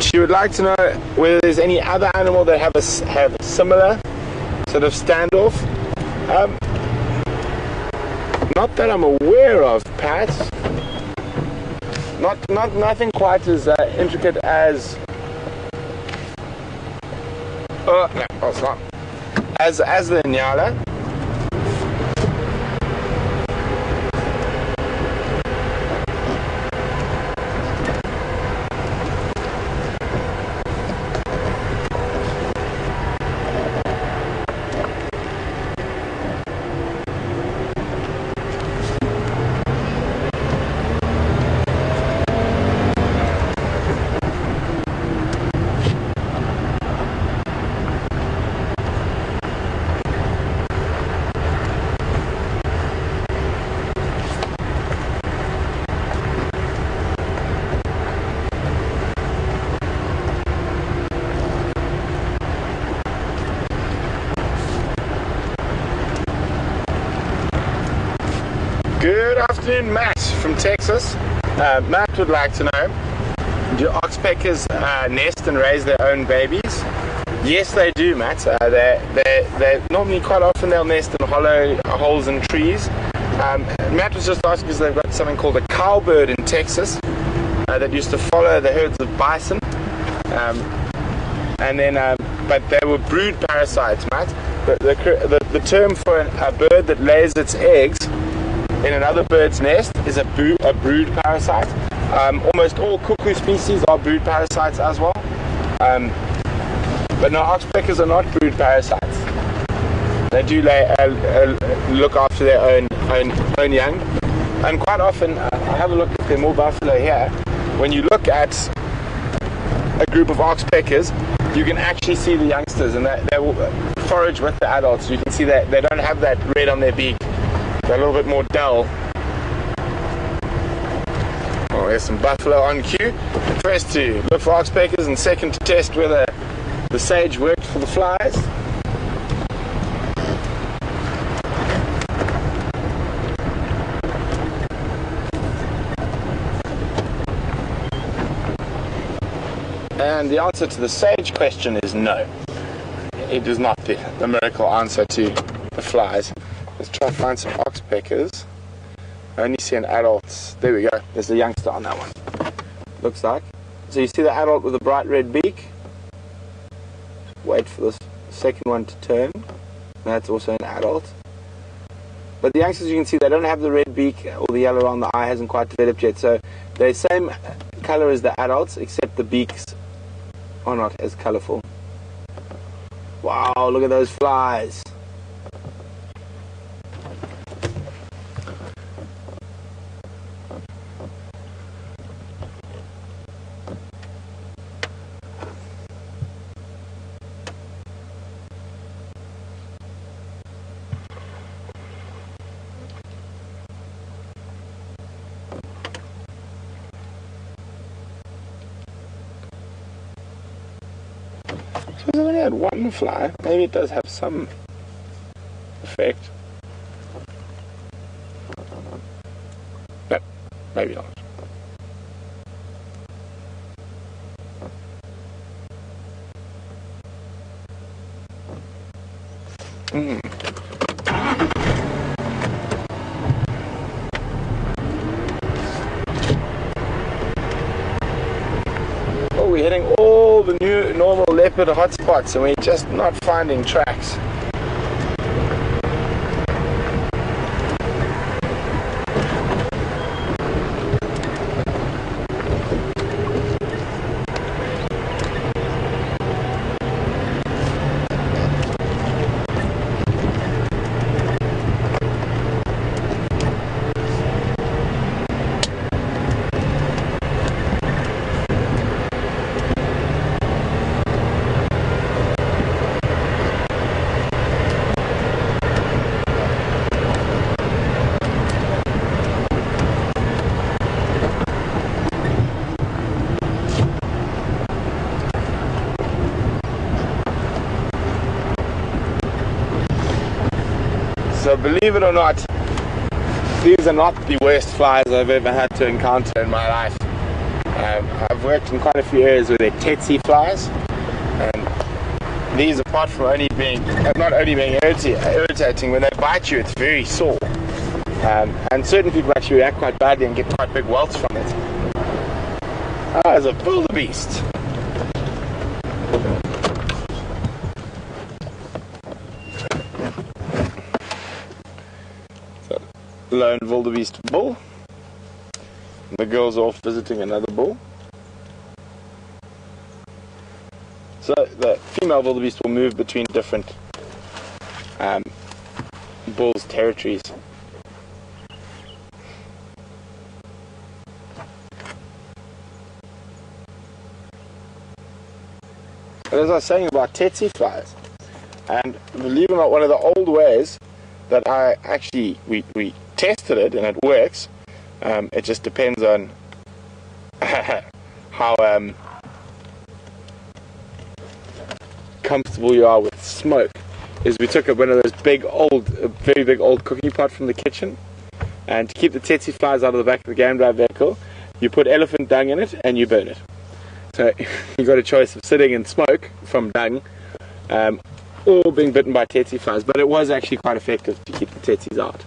She would like to know whether there's any other animal that have a similar sort of standoff. Not that I'm aware of, Pat. Nothing quite as intricate as. No, it's not. As the Nyala. afternoon, Matt from Texas. Matt would like to know, do oxpeckers nest and raise their own babies? Yes, they do, Matt. They normally, quite often, they'll nest in hollow holes in trees. Matt was just asking because they've got something called a cowbird in Texas that used to follow the herds of bison. But they were brood parasites, Matt. The term for a bird that lays its eggs in another bird's nest is a brood parasite. Almost all cuckoo species are brood parasites as well. But no, oxpeckers are not brood parasites. They do look after their own young. And quite often, I have a look at the moor buffalo here. When you look at a group of oxpeckers, you can actually see the youngsters, and they will forage with the adults. You can see that they don't have that red on their beak. They're a little bit more dull. Oh, there's some buffalo on cue. First to look for oxpeckers, and second to test whether the sage worked for the flies. And the answer to the sage question is no. It is not the miracle answer to the flies. Let's try to find some oxpeckers. I only see an adult. There we go. There's a youngster on that one. Looks like. So you see the adult with a bright red beak. Wait for the second one to turn. That's also an adult. But the youngsters, you can see, they don't have the red beak, or the yellow around the eye hasn't quite developed yet. So they're the same color as the adults, except the beaks are not as colorful. Wow, look at those flies. I've only had one fly. Maybe it does have some effect. But maybe not. Oh, we're hitting all the new normal leopard hotspots and we're just not finding tracks. So believe it or not, these are not the worst flies I've ever had to encounter in my life. I've worked in quite a few areas where they're tsetse flies, and these, apart from not only being irritating, when they bite you it's very sore, and certain people actually react quite badly and get quite big welts from it. It's a wildebeest. Lone wildebeest bull. The girl's off visiting another bull. So the female wildebeest will move between different bulls' territories. And as I was saying about tsetse flies, and believe it or not, one of the old ways that we tested it and it works, it just depends on how comfortable you are with smoke, is we took one of those very big old cooking pot from the kitchen, And to keep the tsetse flies out of the back of the game drive vehicle, you put elephant dung in it and you burn it. So you got a choice of sitting in smoke from dung, or being bitten by tsetse flies. But it was actually quite effective to keep the tsetses out.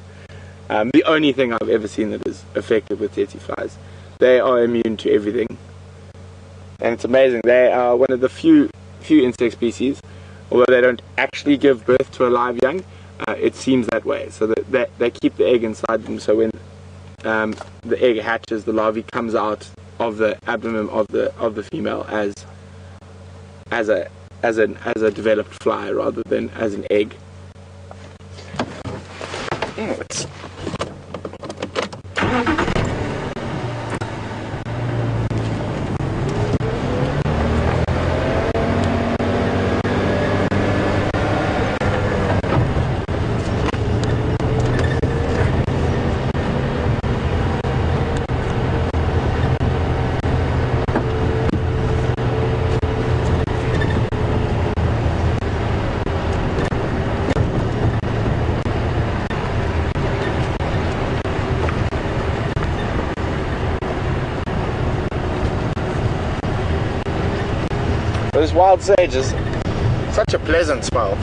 The only thing I've ever seen that is effective with tsetse flies. They are immune to everything, and it's amazing. They are one of the few insect species, although they don't actually give birth to a live young, it seems that way. So that they keep the egg inside them, so when the egg hatches, the larvae comes out of the abdomen of the female as a developed fly rather than as an egg. This wild sage is such a pleasant smell.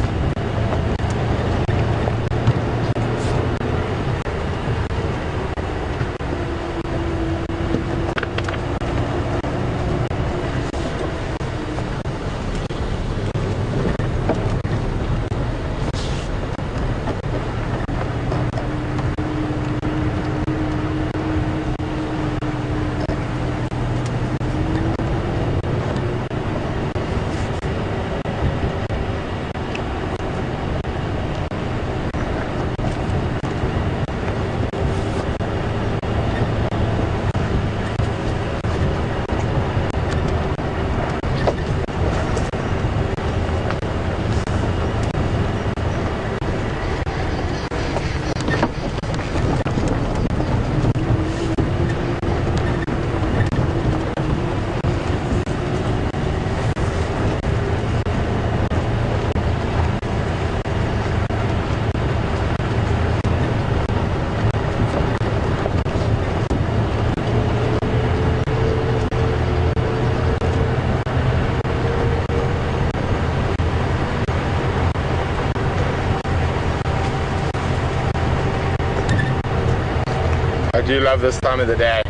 I do love this time of the day.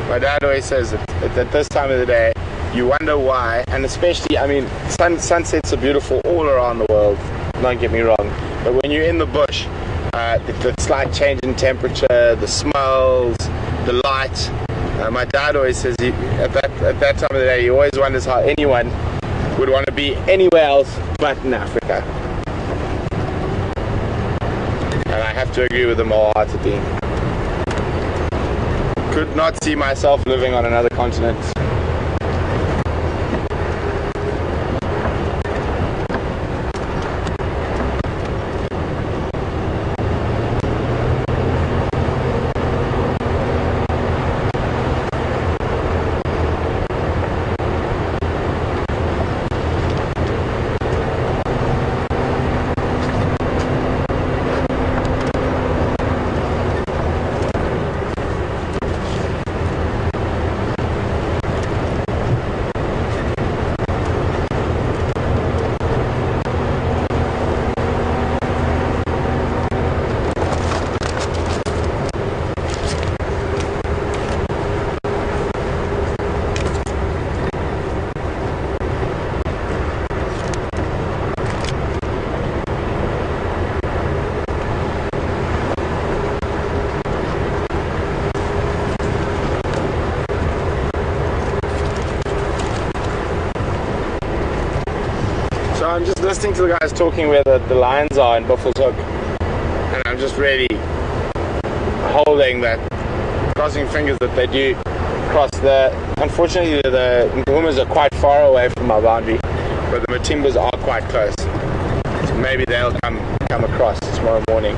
My dad always says that at this time of the day, you wonder why, and especially, I mean, sunsets are beautiful all around the world, don't get me wrong, but when you're in the bush, the slight change in temperature, the smells, the light, my dad always says at that time of the day, he always wonders how anyone would want to be anywhere else but in Africa. And I have to agree with him wholeheartedly. Could not see myself living on another continent. So I'm just listening to the guys talking where the lions are in Buffalo's Hook, and I'm just really holding that, crossing fingers that they do cross the. Unfortunately, the Djumas are quite far away from our boundary, but the Matimbas are quite close. So maybe they'll come across tomorrow morning.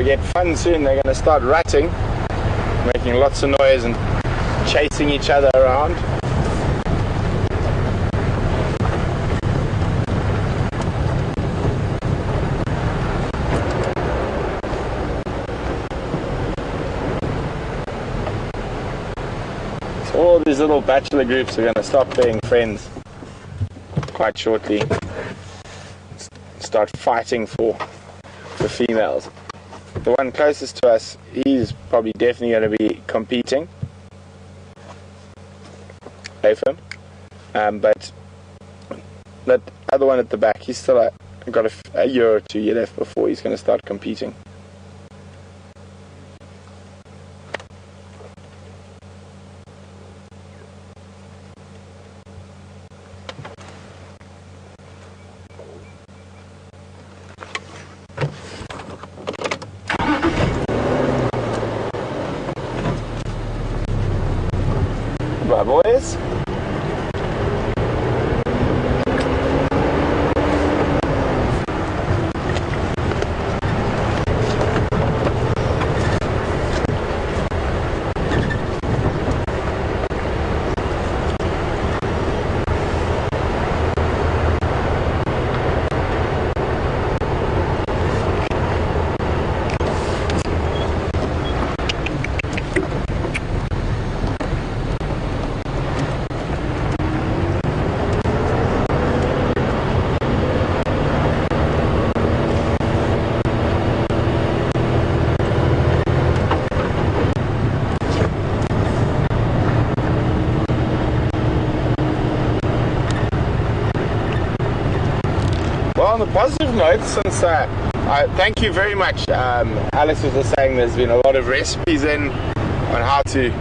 to get fun soon. They're going to start rutting, making lots of noise and chasing each other around. So all these little bachelor groups are going to stop being friends quite shortly. Start fighting for females. The one closest to us, he's probably definitely going to be competing. Safer. But that other one at the back, he's still got a year or 2 years left before he's going to start competing. Bye, boys. Well, on a positive note, since thank you very much. Alice was just saying there's been a lot of recipes in on how to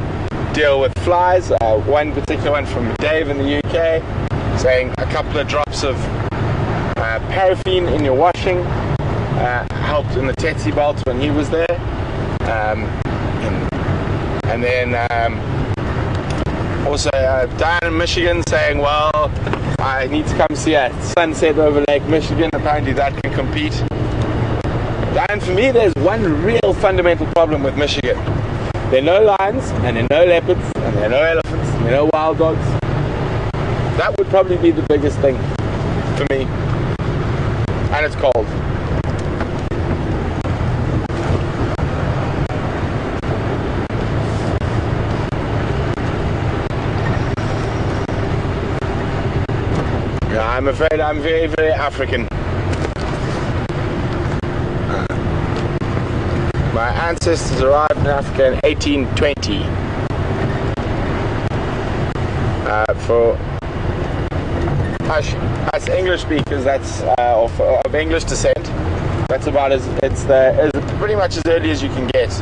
deal with flies. One particular one from Dave in the UK saying a couple of drops of paraffin in your washing helped in the Tetsi belt when he was there. And then also Diane in Michigan saying, well, I need to come see a sunset over Lake Michigan. Apparently that can compete. And for me, there's one real fundamental problem with Michigan. There are no lions, and there are no leopards, and there are no elephants, and there are no wild dogs. That would probably be the biggest thing for me. And it's cold. Yeah, I'm afraid I'm very, very African. My ancestors arrived in Africa in 1820. For us English speakers, that's of English descent. That's about as pretty much as early as you can get.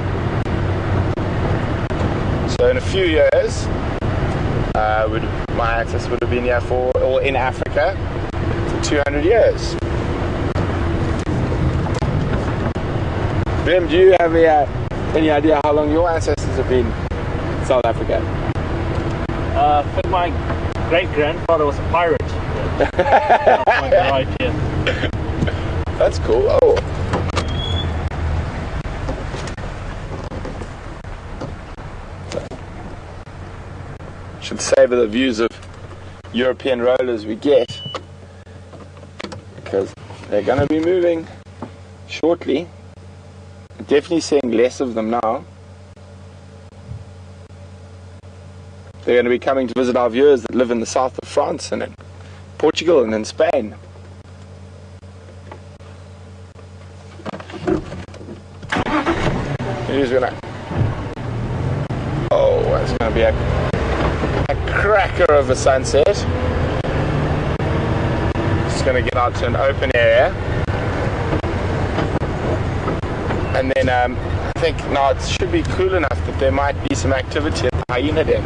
So in a few years, my ancestors would have been here or in Africa for 200 years. Bim, do you have any idea how long your ancestors have been in South Africa? I think my great-grandfather was a pirate. Right here. That's cool. Oh. Should savor the views of European rollers we get, because they're going to be moving shortly. Definitely seeing less of them now. They're going to be coming to visit our viewers that live in the south of France and in Portugal and in Spain. Who's gonna? Oh, it's going to be a cracker of a sunset. Just going to get out to an open area. And then I think now it should be cool enough that there might be some activity at the hyena den.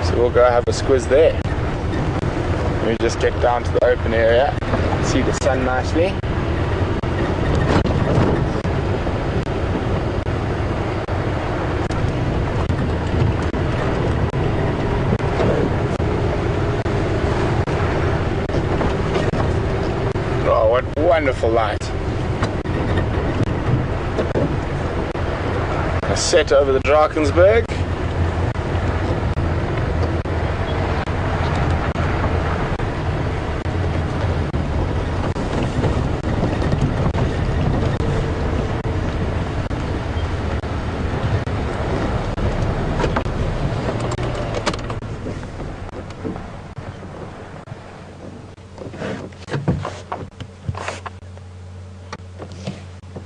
So we'll go have a squiz there. Let me just get down to the open area, see the sun nicely. Oh, what wonderful light. A set over the Drakensberg.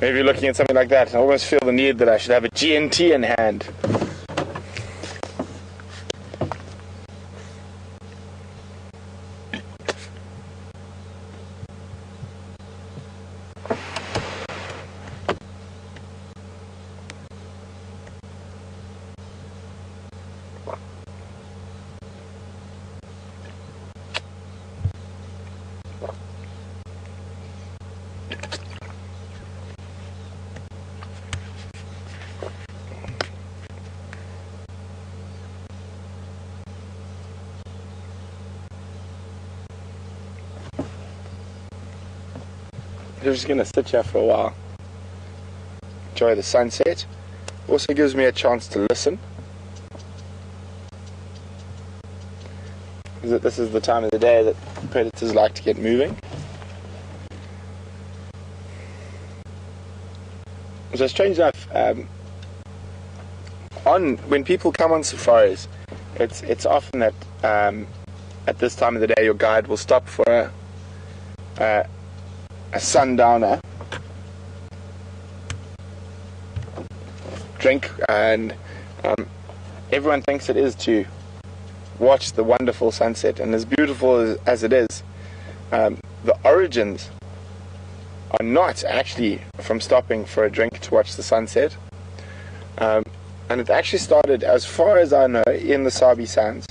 Maybe looking at something like that, I almost feel the need that I should have a GNT in hand. I'm just going to sit here for a while, enjoy the sunset. Also gives me a chance to listen, because this is the time of the day that predators like to get moving. So strange enough, when people come on safaris, it's often that at this time of the day your guide will stop for a sundowner drink, and everyone thinks it is to watch the wonderful sunset. And as beautiful as it is, the origins are not actually from stopping for a drink to watch the sunset, and it actually started, as far as I know, in the Sabi Sands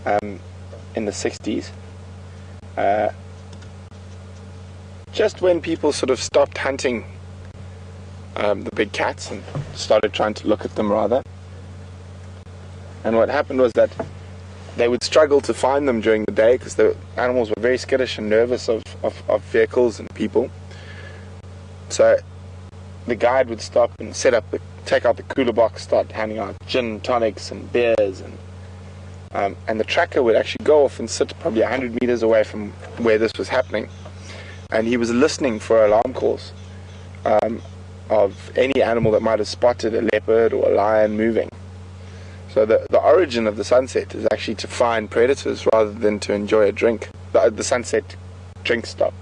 in the 60s. Just when people sort of stopped hunting the big cats and started trying to look at them rather. And what happened was that they would struggle to find them during the day because the animals were very skittish and nervous of vehicles and people. So the guide would stop and take out the cooler box, start handing out gin tonics and beers, and the tracker would actually go off and sit probably 100 meters away from where this was happening. And he was listening for alarm calls of any animal that might have spotted a leopard or a lion moving. So the origin of the sunset is actually to find predators rather than to enjoy a drink. The sunset drink stop.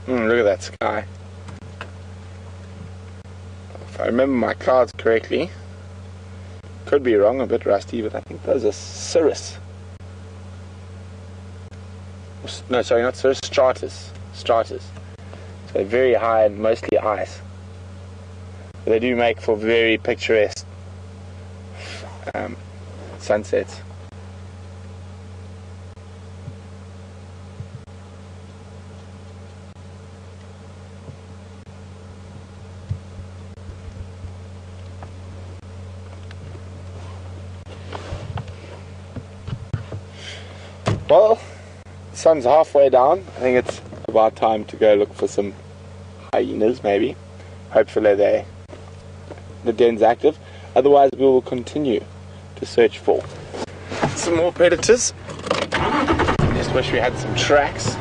Look at that sky. If I remember my clouds correctly, could be wrong, a bit rusty, but I think those are cirrus. No, sorry, not cirrus, stratus. Stratus. So very high and mostly ice. But they do make for very picturesque sunsets. Well, the sun's halfway down. I think it's about time to go look for some hyenas, maybe. Hopefully the den's active. Otherwise, we will continue to search for some more predators. Just wish we had some tracks.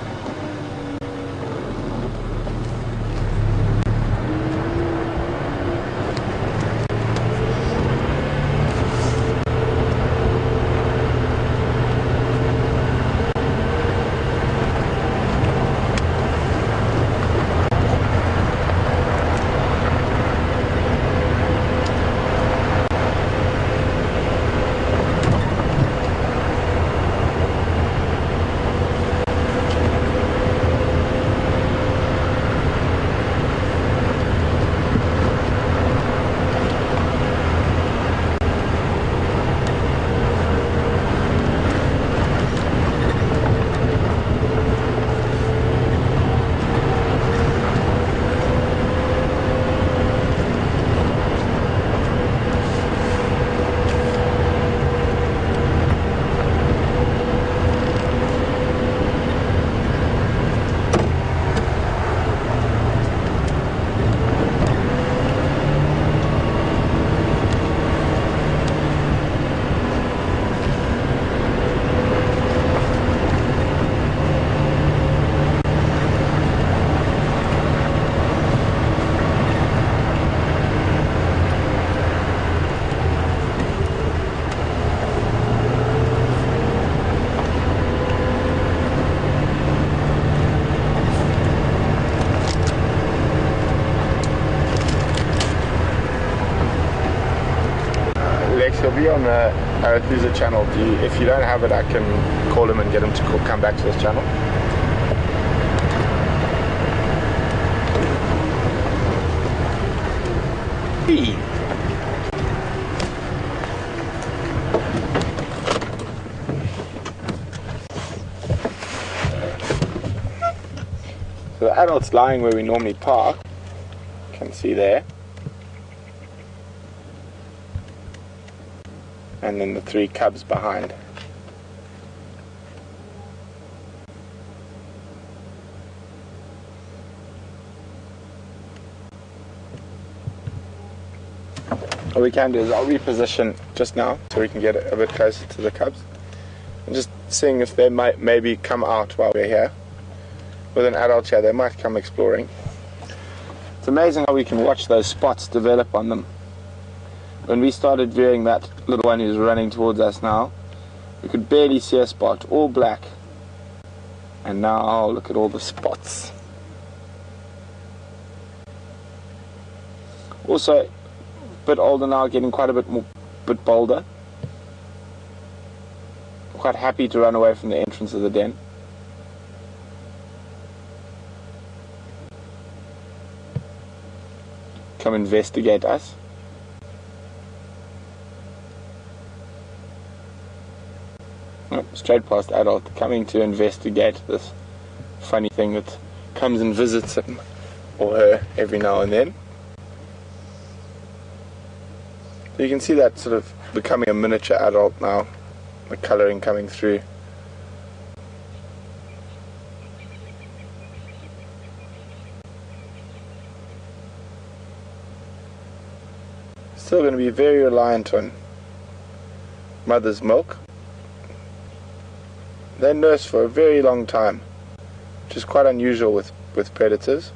he'll be on the Arathusa channel. If you don't have it, I can call him and get him to come back to this channel. Hey. So the adult's lying where we normally park. You can see there. And then the 3 cubs behind. What we can do is I'll reposition just now so we can get a bit closer to the cubs. And just seeing if they might maybe come out while we're here. With an adult here, they might come exploring. It's amazing how we can watch those spots develop on them. When we started viewing that little one who's running towards us now, we could barely see a spot, all black. And now look at all the spots. Also, a bit older now, getting quite a bit bolder. Quite happy to run away from the entrance of the den. Come investigate us. Oh, straight past adult, coming to investigate this funny thing that comes and visits him or her every now and then. So you can see that sort of becoming a miniature adult now, the colouring coming through. Still going to be very reliant on mother's milk. They nurse for a very long time, which is quite unusual with predators.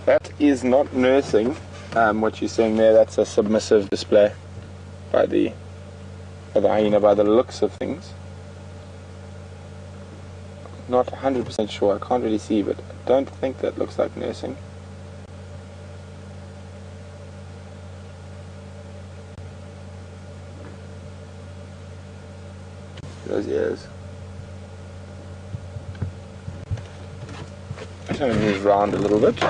That is not nursing. What you're seeing there, that's a submissive display by the hyena, by the looks of things. Not 100% sure, I can't really see, but I don't think that looks like nursing. Those ears. I'm going to move around a little bit.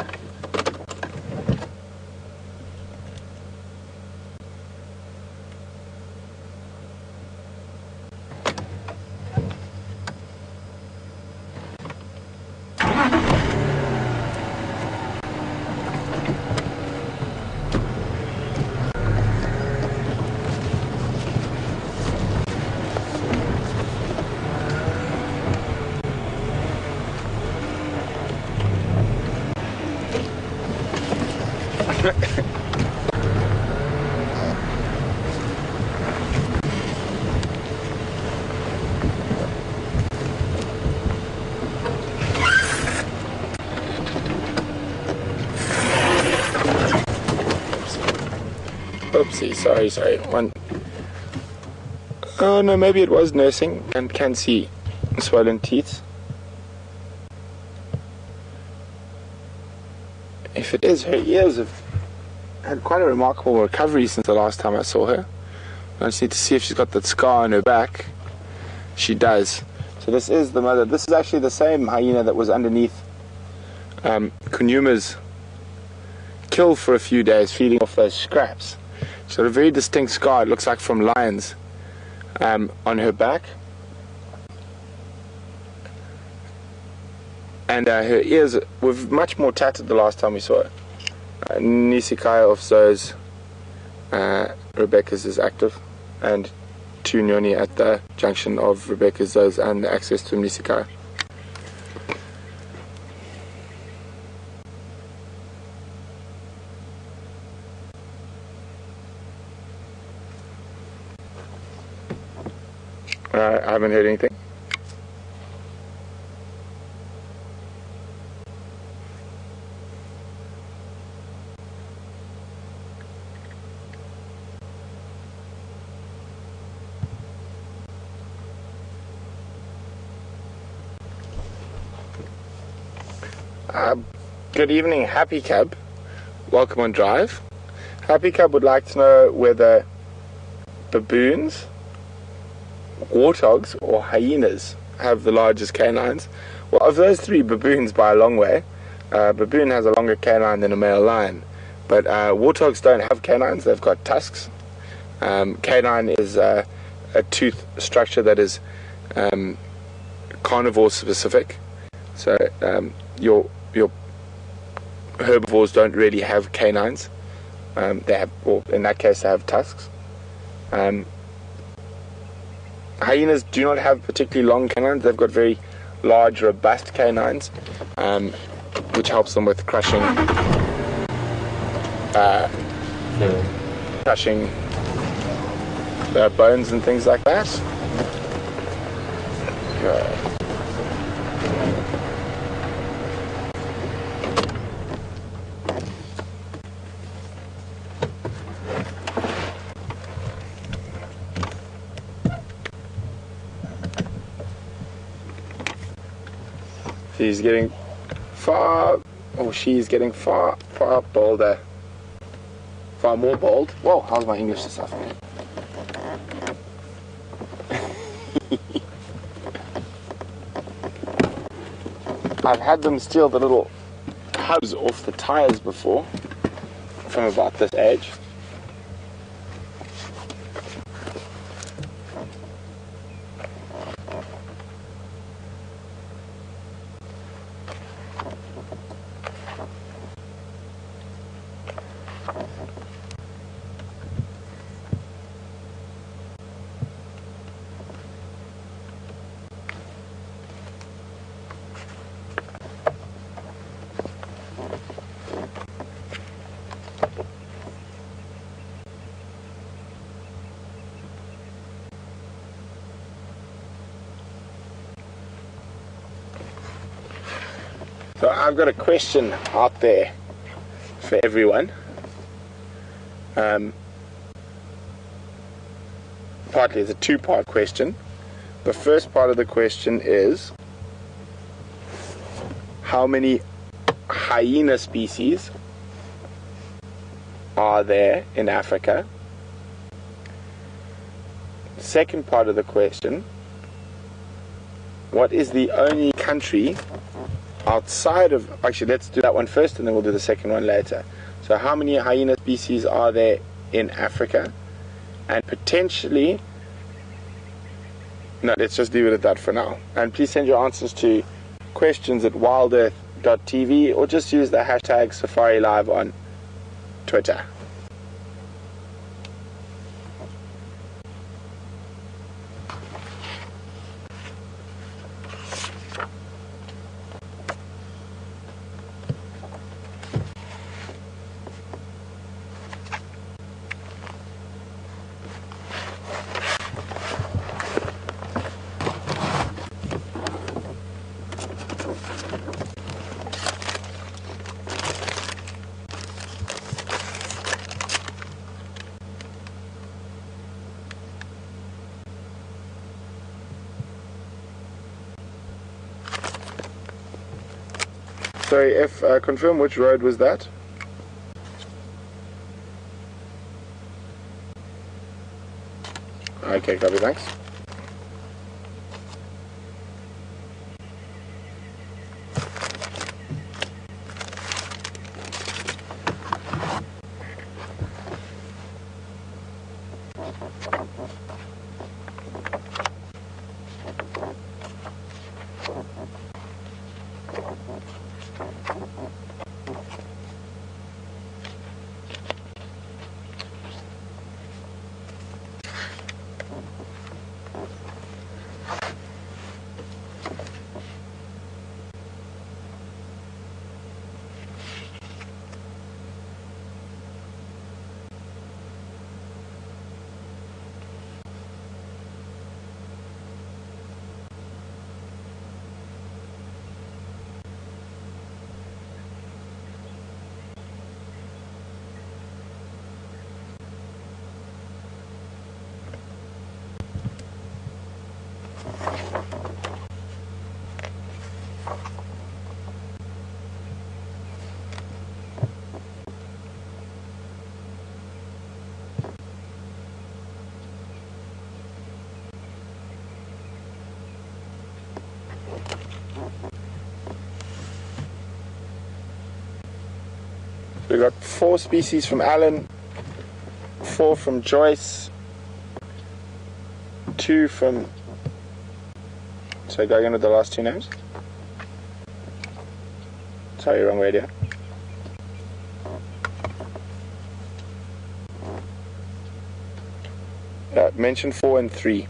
Oopsie, sorry. One. Oh no, maybe it was nursing, and can see swollen teeth. If it is, her ears have had quite a remarkable recovery since the last time I saw her. I just need to see if she's got that scar on her back. She does. So this is the mother. This is actually the same hyena that was underneath Kunyuma's kill for a few days, feeding off those scraps. She's got a very distinct scar, it looks like from lions, on her back. And her ears were much more tattered the last time we saw her. Nisikaya of Zoe's, Rebecca's is active, and 2 Nyoni at the junction of Rebecca's, Zoe's, and the access to Nisikaya. I haven't heard anything. Good evening, Happy Cab. Welcome on Drive. Happy Cab would like to know whether baboons, warthogs, or hyenas have the largest canines. Well, of those three, baboons by a long way. Baboon has a longer canine than a male lion. But warthogs don't have canines, they've got tusks. Canine is a tooth structure that is carnivore specific. So your herbivores don't really have canines. They have, or in that case, they have tusks. Hyenas do not have particularly long canines. They've got very large, robust canines, which helps them with crushing bones and things like that. Okay. She's getting far bolder. Far more bold. Whoa, how's my English this afternoon? I've had them steal the little hubs off the tires before, from about this age. So I've got a question out there for everyone. Partly it's a two-part question. The first part of the question is, how many hyena species are there in Africa? Second part of the question, what is the only country outside of, actually let's do that one first and then we'll do the second one later. So how many hyena species are there in Africa? And potentially, no, let's just leave it at that for now. And please send your answers to questions@wildearth.tv or just use the hashtag SafariLive on Twitter. Sorry, confirm which road was that? Okay, copy, thanks. We got 4 species from Alan, 4 from Joyce, 2 from... So going into the last 2 names? Sorry, wrong radio. Mention 4 and 3.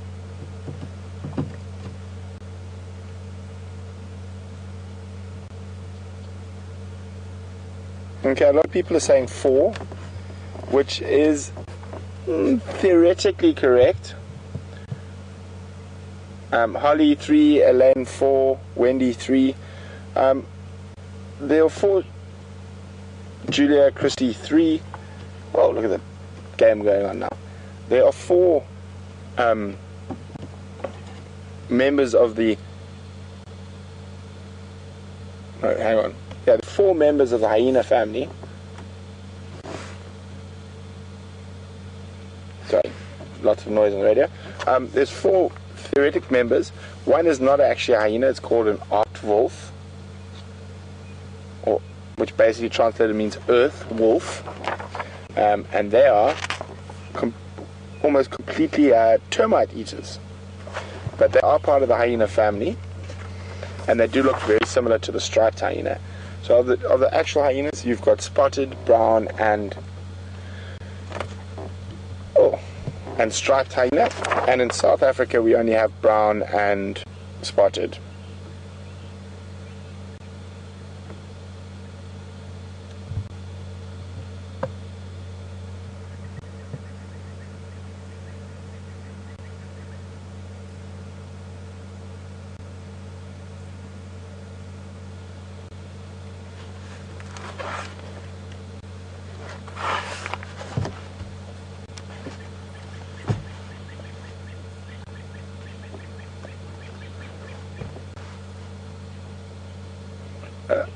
Okay, a lot of people are saying 4, which is theoretically correct. Holly 3, Elaine 4, Wendy 3. There are 4. Julia, Christy 3. Oh, look at the game going on now. There are 4 members of the... No, hang on. Yeah, 4 members of the hyena family. Sorry, lots of noise on the radio. There's 4 theoretic members. One is not actually a hyena, it's called an aardwolf, or which basically translated means earth wolf. And they are almost completely termite eaters. But they are part of the hyena family, and they do look very similar to the striped hyena. So of the actual hyenas, you've got spotted, brown, and striped hyena. And in South Africa, we only have brown and spotted.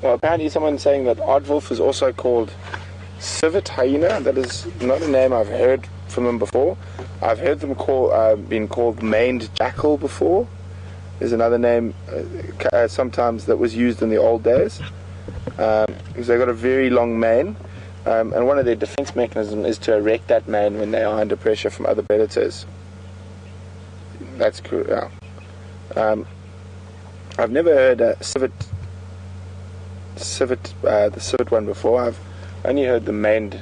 Well, apparently someone's saying that aardwolf is also called civet hyena. That is not a name I've heard from them before. I've heard them being called maned jackal before. There's another name sometimes that was used in the old days, because they've got a very long mane, and one of their defense mechanisms is to erect that mane when they are under pressure from other predators. That's cool. Yeah. I've never heard the civet one before. I've only heard the maned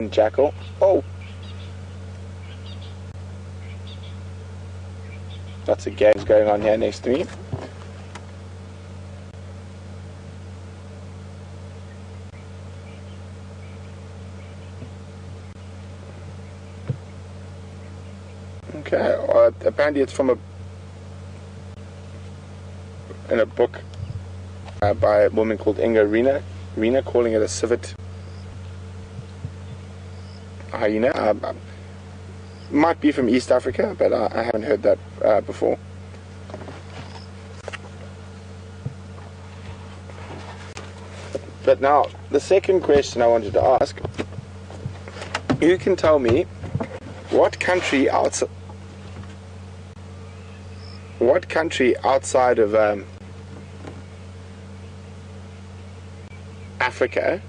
jackal. Oh, lots of games going on here next to me. Okay, apparently it's from in a book by a woman called Inga Rina, calling it a civet hyena. Might be from East Africa, but I haven't heard that before. But now, the second question I wanted to ask, you can tell me what country outside of Africa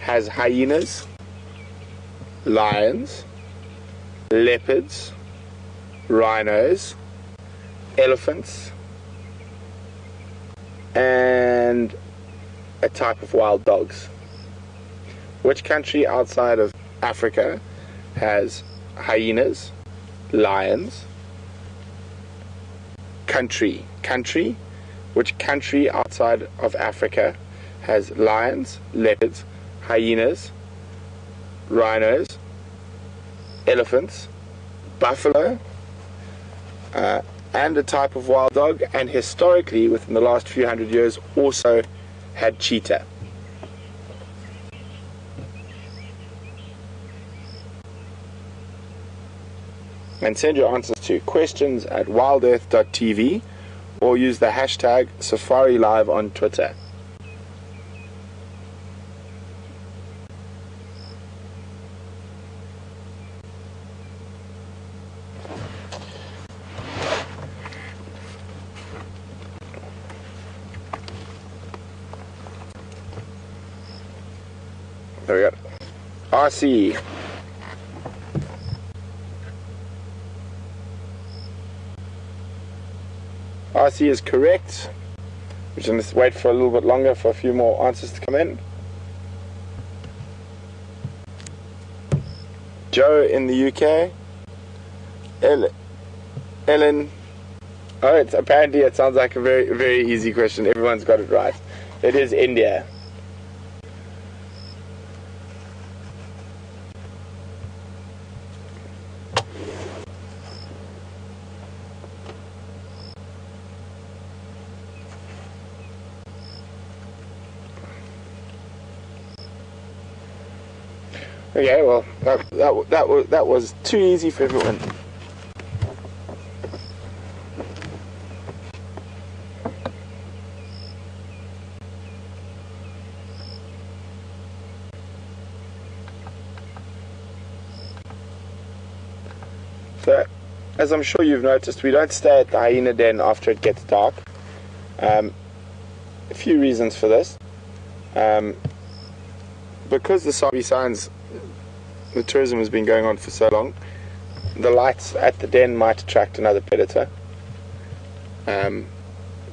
has hyenas, lions, leopards, rhinos, elephants, and a type of wild dogs. Which country outside of Africa has hyenas, lions, country, which country outside of Africa has lions, leopards, hyenas, rhinos, elephants, buffalo, and a type of wild dog, and historically, within the last few hundred years, also had cheetah? And send your answers to questions@wildearth.tv or use the hashtag SafariLive on Twitter. There we go. RC. RC is correct. We're just going to wait for a little bit longer for a few more answers to come in. Joe in the UK. Ellen. Oh, apparently it sounds like a very, very easy question. Everyone's got it right. It is India. Okay, well, that was too easy for everyone. So, as I'm sure you've noticed, we don't stay at the hyena den after it gets dark. A few reasons for this. Because the Sabi signs, the tourism has been going on for so long, the lights at the den might attract another predator.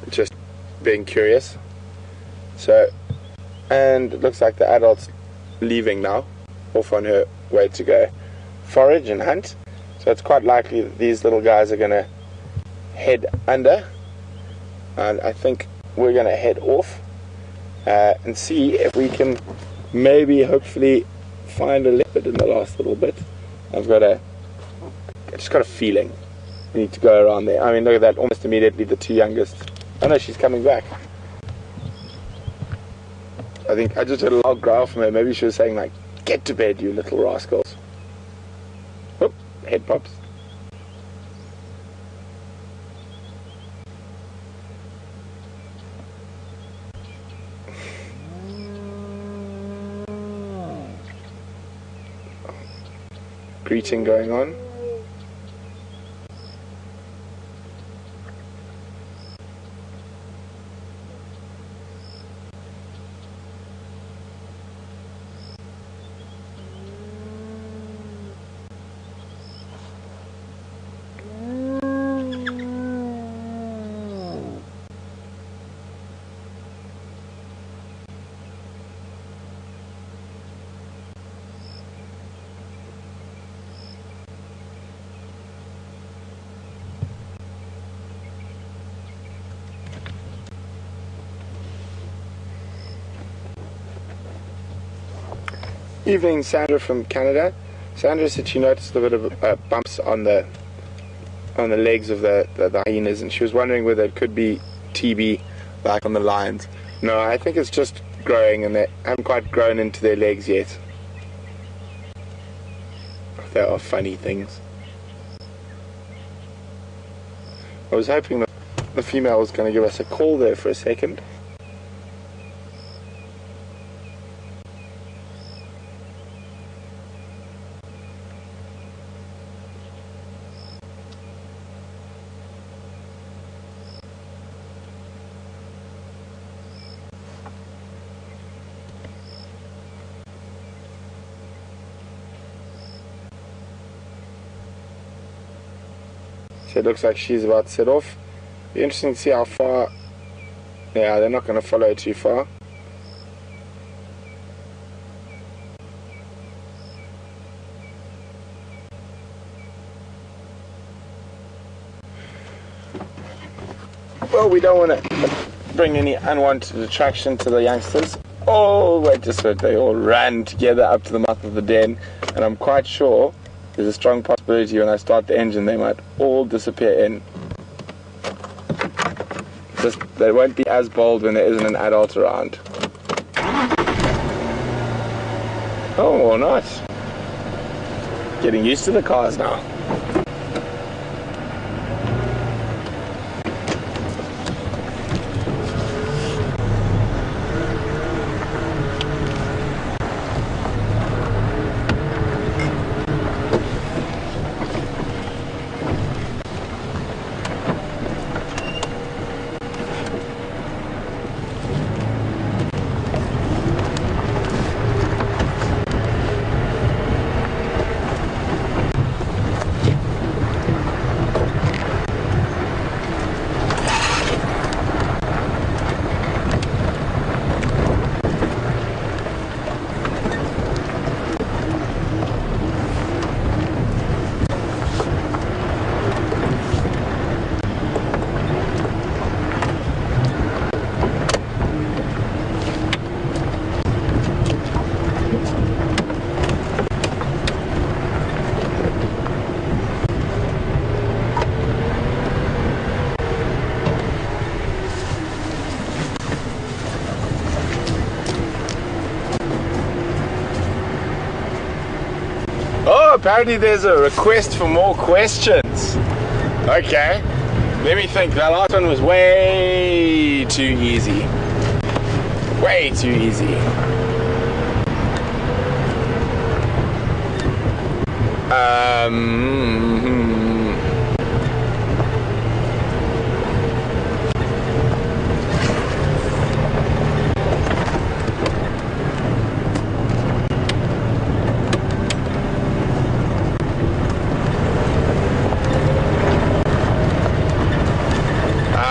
Just being curious. So, and it looks like the adult's leaving now, off on her way to go forage and hunt. So it's quite likely that these little guys are going to head under, and I think we're going to head off and see if we can maybe, hopefully, find a leopard in the last little bit. I just got a feeling we need to go around there. I mean, look at that, almost immediately the two youngest. Oh no, she's coming back. I think I just heard a loud growl from her. Maybe she was saying like, "Get to bed, you little rascals." Whoop, head pops. Greeting going on. Evening, Sandra from Canada. Sandra said she noticed a bit of bumps on the legs of the hyenas, and she was wondering whether it could be TB like on the lions. No, I think it's just growing, and they haven't quite grown into their legs yet. They are funny things. I was hoping that the female was going to give us a call there for a second. So it looks like she's about to set off. Be interesting to see how far. Yeah, they're not going to follow too far. Well, we don't want to bring any unwanted attraction to the youngsters. Oh, wait just a minute. They all ran together up to the mouth of the den, and I'm quite sure there's a strong possibility when I start the engine they might all disappear in. Just, they won't be as bold when there isn't an adult around. Oh, or not. Getting used to the cars now. apparently there's a request for more questions. Okay, let me think. That last one was way too easy. Way too easy.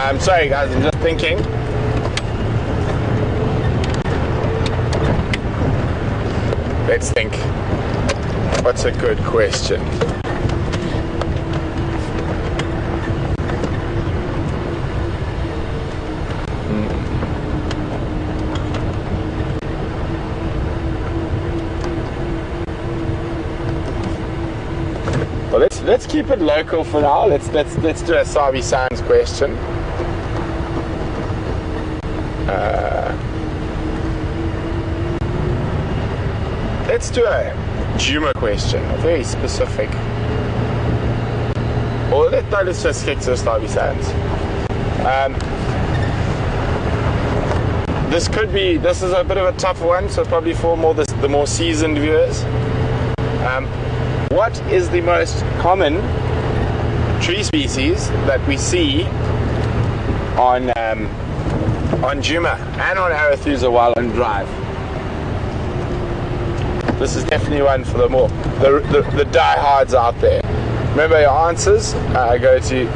I'm sorry guys, I'm just thinking. Let's think. What's a good question? Well, let's keep it local for now. Let's do a Sabi Sands question. Let's do a Djuma question, very specific. Or let's just stick to the Sabi Sands. This is a bit of a tough one, so probably for the more seasoned viewers. What is the most common tree species that we see on Djuma and on Arathusa while on drive? This is definitely one for the diehards out there. Remember your answers. Go to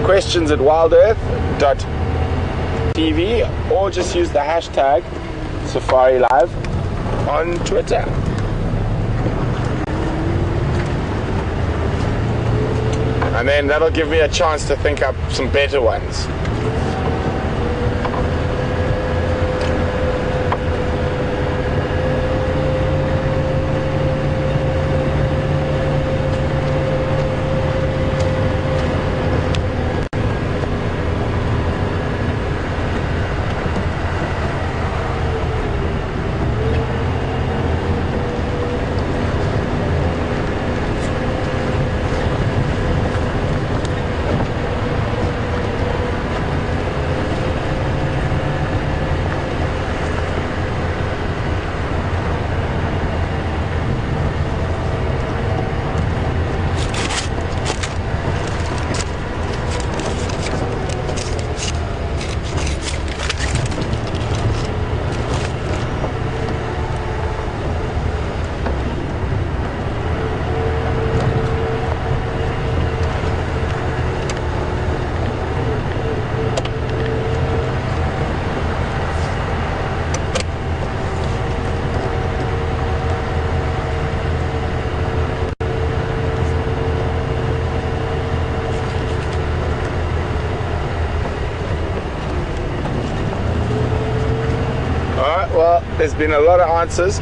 questions@wildearth.tv or just use the hashtag Safari Live on Twitter. And then that'll give me a chance to think up some better ones. Well, there's been a lot of answers.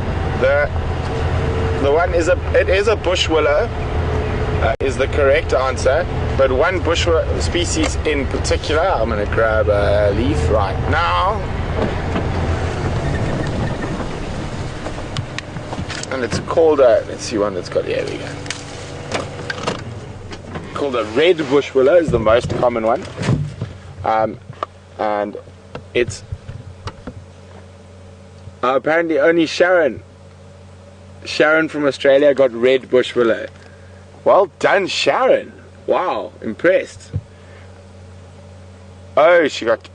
The one is it is a bush willow, is the correct answer. But one bush willow species in particular, I'm going to grab a leaf right now, and it's called a. Let's see one that's got. Here we go. Called a red bush willow is the most common one, and it's. Apparently only Sharon from Australia got red bush willow. Well done, Sharon. Wow, impressed. Oh, she got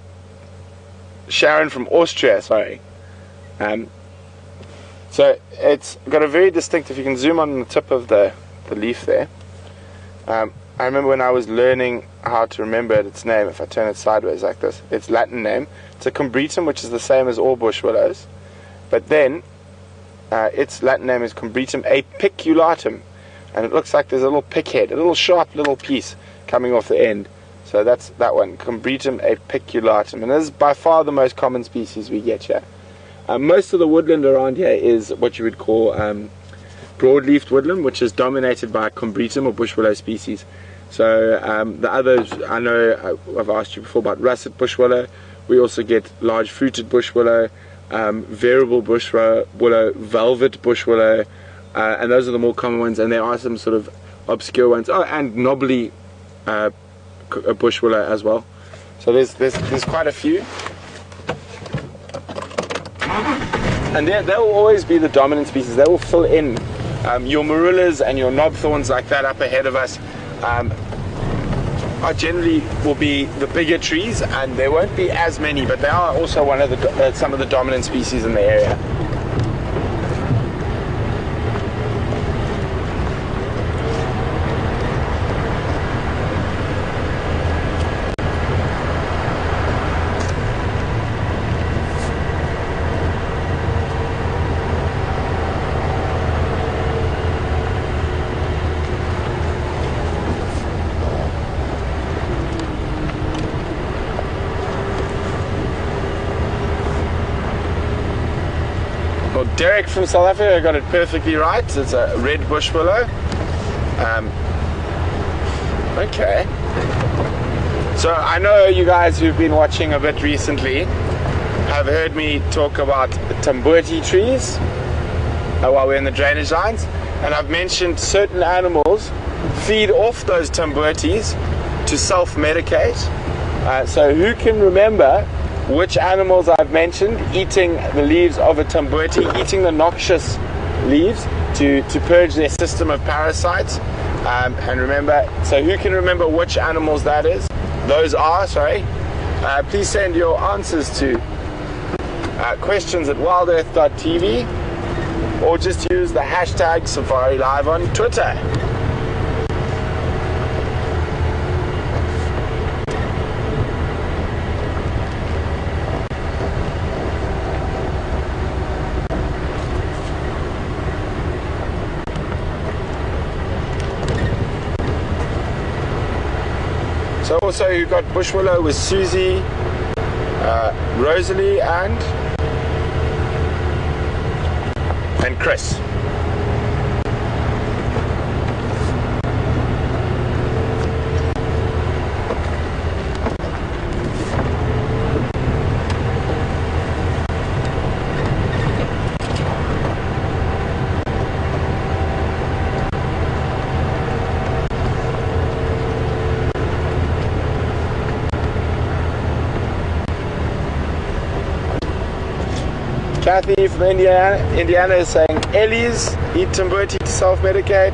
Sharon from Austria, sorry. So it's got a very distinctive, you can zoom on the tip of the leaf there. I remember when I was learning how to remember its name, if I turn it sideways like this, its Latin name, it's a Combretum, which is the same as all bush willows. But then, its Latin name is Combretum apiculatum, and it looks like there's a little pick head, a little sharp little piece coming off the end. So that's that one, Combretum apiculatum, and this is by far the most common species we get here. Most of the woodland around here is what you would call broad-leafed woodland, which is dominated by Combretum or bush willow species. So the others, I know I've asked you before about russet bush willow. We also get large fruited bush willow, variable bush willow, velvet bush willow, and those are the more common ones, and there are some sort of obscure ones. Oh, and knobbly bush willow as well. So there's quite a few, and they will always be the dominant species. They will fill in your marullas and your knob thorns like that up ahead of us. Are generally will be the bigger trees, and there won't be as many, but they are also one of the some of the dominant species in the area. Derek from South Africa got it perfectly right. It's a red bush willow. Okay. So I know you guys who've been watching a bit recently have heard me talk about tambuti trees while we're in the drainage lines, and I've mentioned certain animals feed off those tambutis to self-medicate. So who can remember which animals I've mentioned eating the leaves of a tambuti, eating the noxious leaves to purge their system of parasites? And remember, so who can remember which animals that is? Those are, sorry. Please send your answers to questions@wildearth.tv, or just use the hashtag Safari Live on Twitter. So also you've got bush willow with Susie, Rosalie and Chris. Kathy from Indiana is saying, Ellie's eat tambuti to self-medicate.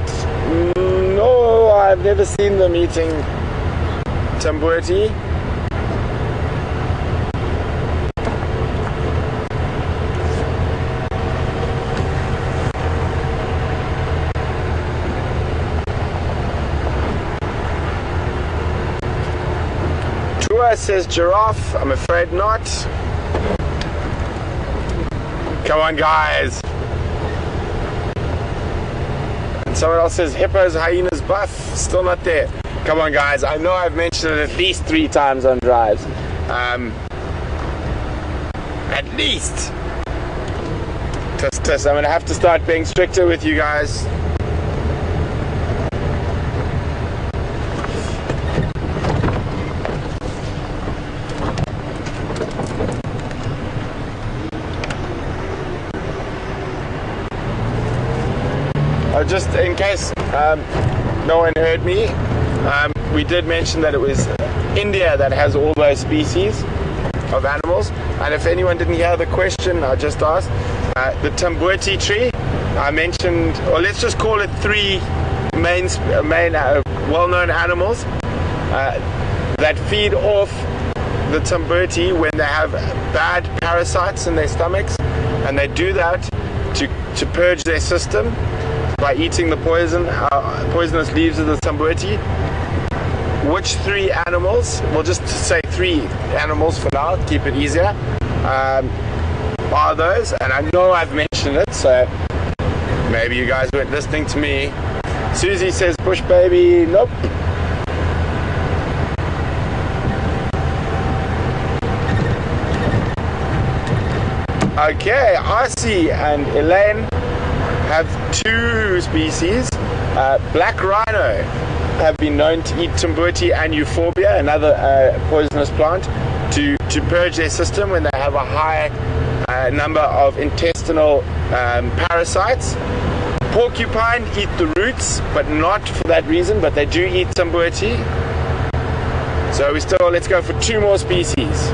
No, I've never seen them eating tambuti. Tua says giraffe. I'm afraid not. Come on, guys. And someone else says hippos, hyenas, buff. Still not there. Come on, guys. I know I've mentioned it at least 3 times on drives. At least. Test. I'm going to have to start being stricter with you guys. Just in case no one heard me, we did mention that it was India that has all those species of animals. And if anyone didn't hear the question I just asked, the tambuti tree, I mentioned, or let's just call it 3 main well-known animals that feed off the tambuti when they have bad parasites in their stomachs, and they do that to purge their system by eating the poisonous leaves of the tambuti. Which 3 animals, we'll just say 3 animals for now, keep it easier, are those? And I know I've mentioned it, so maybe you guys weren't listening to me. Susie says bush baby, nope. Okay, Arcee and Elaine have 2 species. Black rhino have been known to eat tambuti and euphorbia, another poisonous plant, to purge their system when they have a high number of intestinal parasites. Porcupine eat the roots, but not for that reason, but they do eat tamboti. So let's go for 2 more species.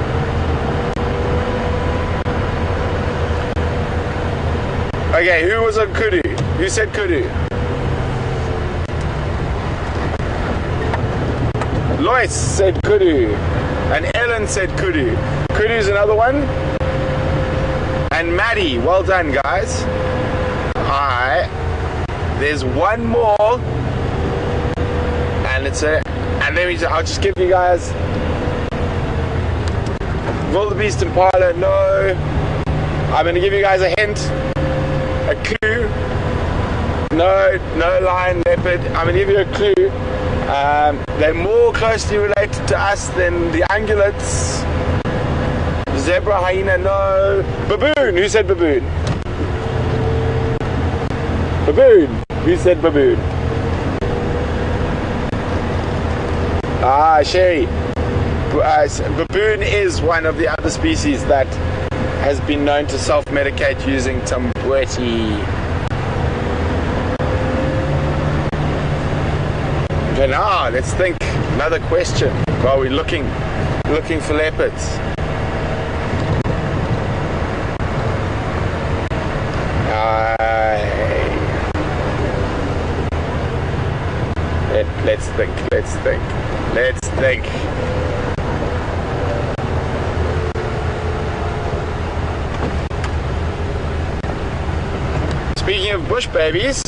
Okay, who was on kudu? Who said kudu? Lois said kudu. And Ellen said kudu. Kudu's another one. And Maddie, well done, guys. Alright. There's one more. And I'll just give you guys wildebeest impala, no. I'm gonna give you guys a hint. A clue. No lion, leopard. I'm gonna give you a clue. They're more closely related to us than the ungulates. Zebra, hyena, no. Baboon. Who said baboon? Baboon. Who said baboon? Sherry. Baboon is one of the other species that has been known to self-medicate using tamboti. Okay, now let's think. Another question while we're looking for leopards. Let's think. Speaking of bush babies,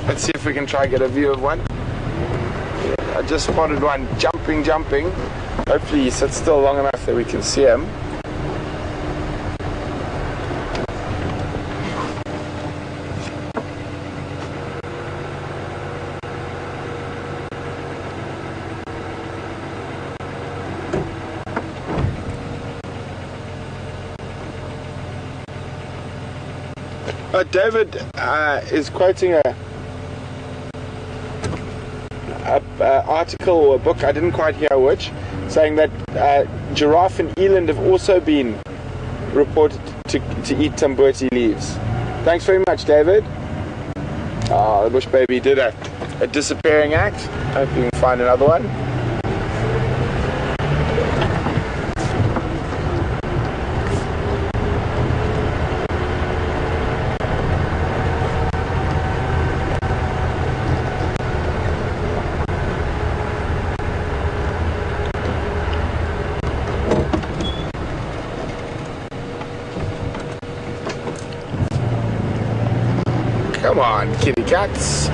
let's see if we can try get a view of one. Yeah, I just spotted one jumping. Hopefully he sits still long enough that we can see him. David is quoting a article or a book, I didn't quite hear which, saying that giraffe and eland have also been reported to eat tamboti leaves. Thanks very much, David. The bush baby did a disappearing act. Hope you can find another one. Come on, kitty cats.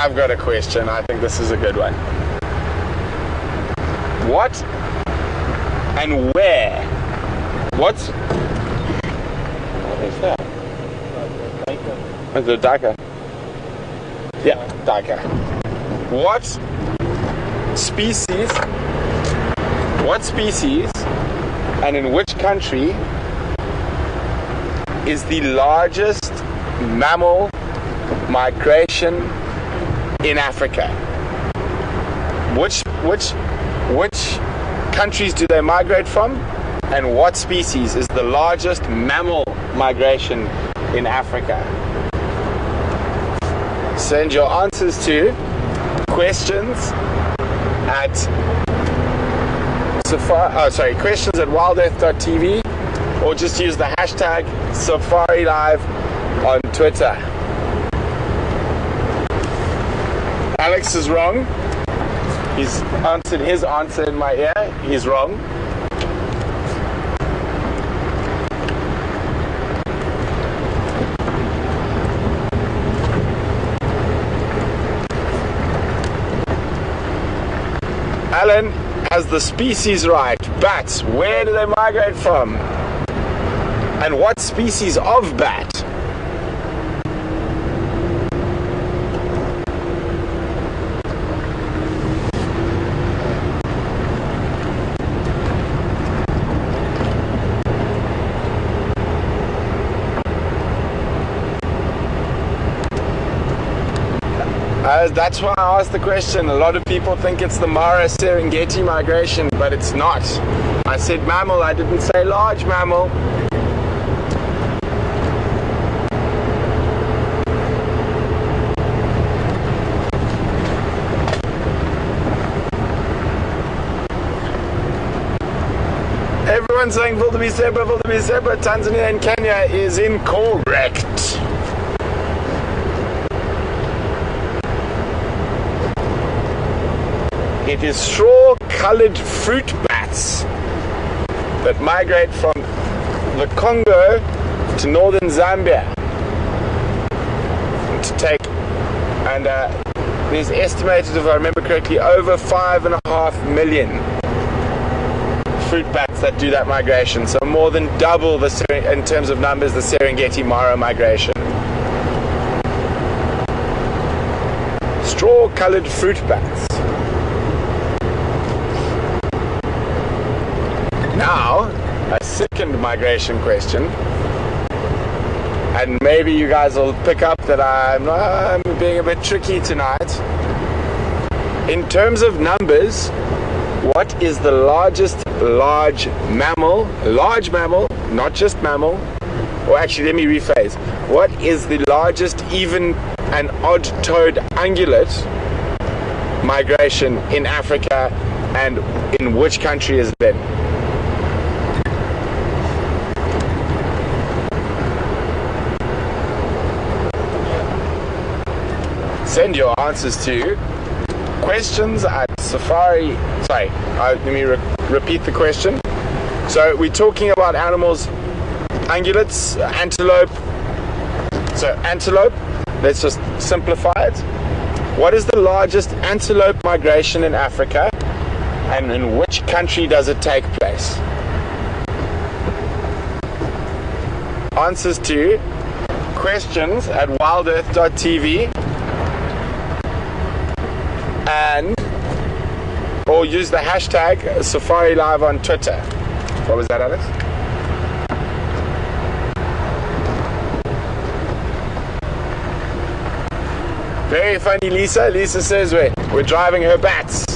I've got a question. I think this is a good one. What and where? What is that? It's a duiker. Yeah, duiker. What species and in which country is the largest mammal migration in Africa? Which countries do they migrate from, and what species is the largest mammal migration in Africa? Send your answers to questions@wildearth.tv, or just use the hashtag SafariLive on Twitter. Alex is wrong. He's answered his answer in my ear. He's wrong. Alan has the species right. Bats, where do they migrate from? And what species of bat? guys, that's why I asked the question. A lot of people think it's the Mara-Serengeti migration, but it's not. I said mammal, I didn't say large mammal. Everyone's saying Wildebeest-Zebra, Tanzania and Kenya is incorrect. It is straw-colored fruit bats that migrate from the Congo to northern Zambia to take, and there's estimated, if I remember correctly, over 5.5 million fruit bats that do that migration, so more than double in terms of numbers the Serengeti Mara migration. Straw-colored fruit bats. Now, a second migration question, and maybe you guys will pick up that I'm being a bit tricky tonight. In terms of numbers, what is the largest large mammal, not just mammal, or actually let me rephrase, what is the largest even and odd-toed ungulate migration in Africa, and in which country is it in? Send your answers to questions at Safari. Sorry, let me repeat the question. So we're talking about animals, ungulates, antelope. So antelope, let's just simplify it. What is the largest antelope migration in Africa, and in which country does it take place? Answers to questions at wildearth.tv, and or use the hashtag Safari Live on Twitter. What was that, Alex? Very funny, Lisa. Lisa says we're driving her bats.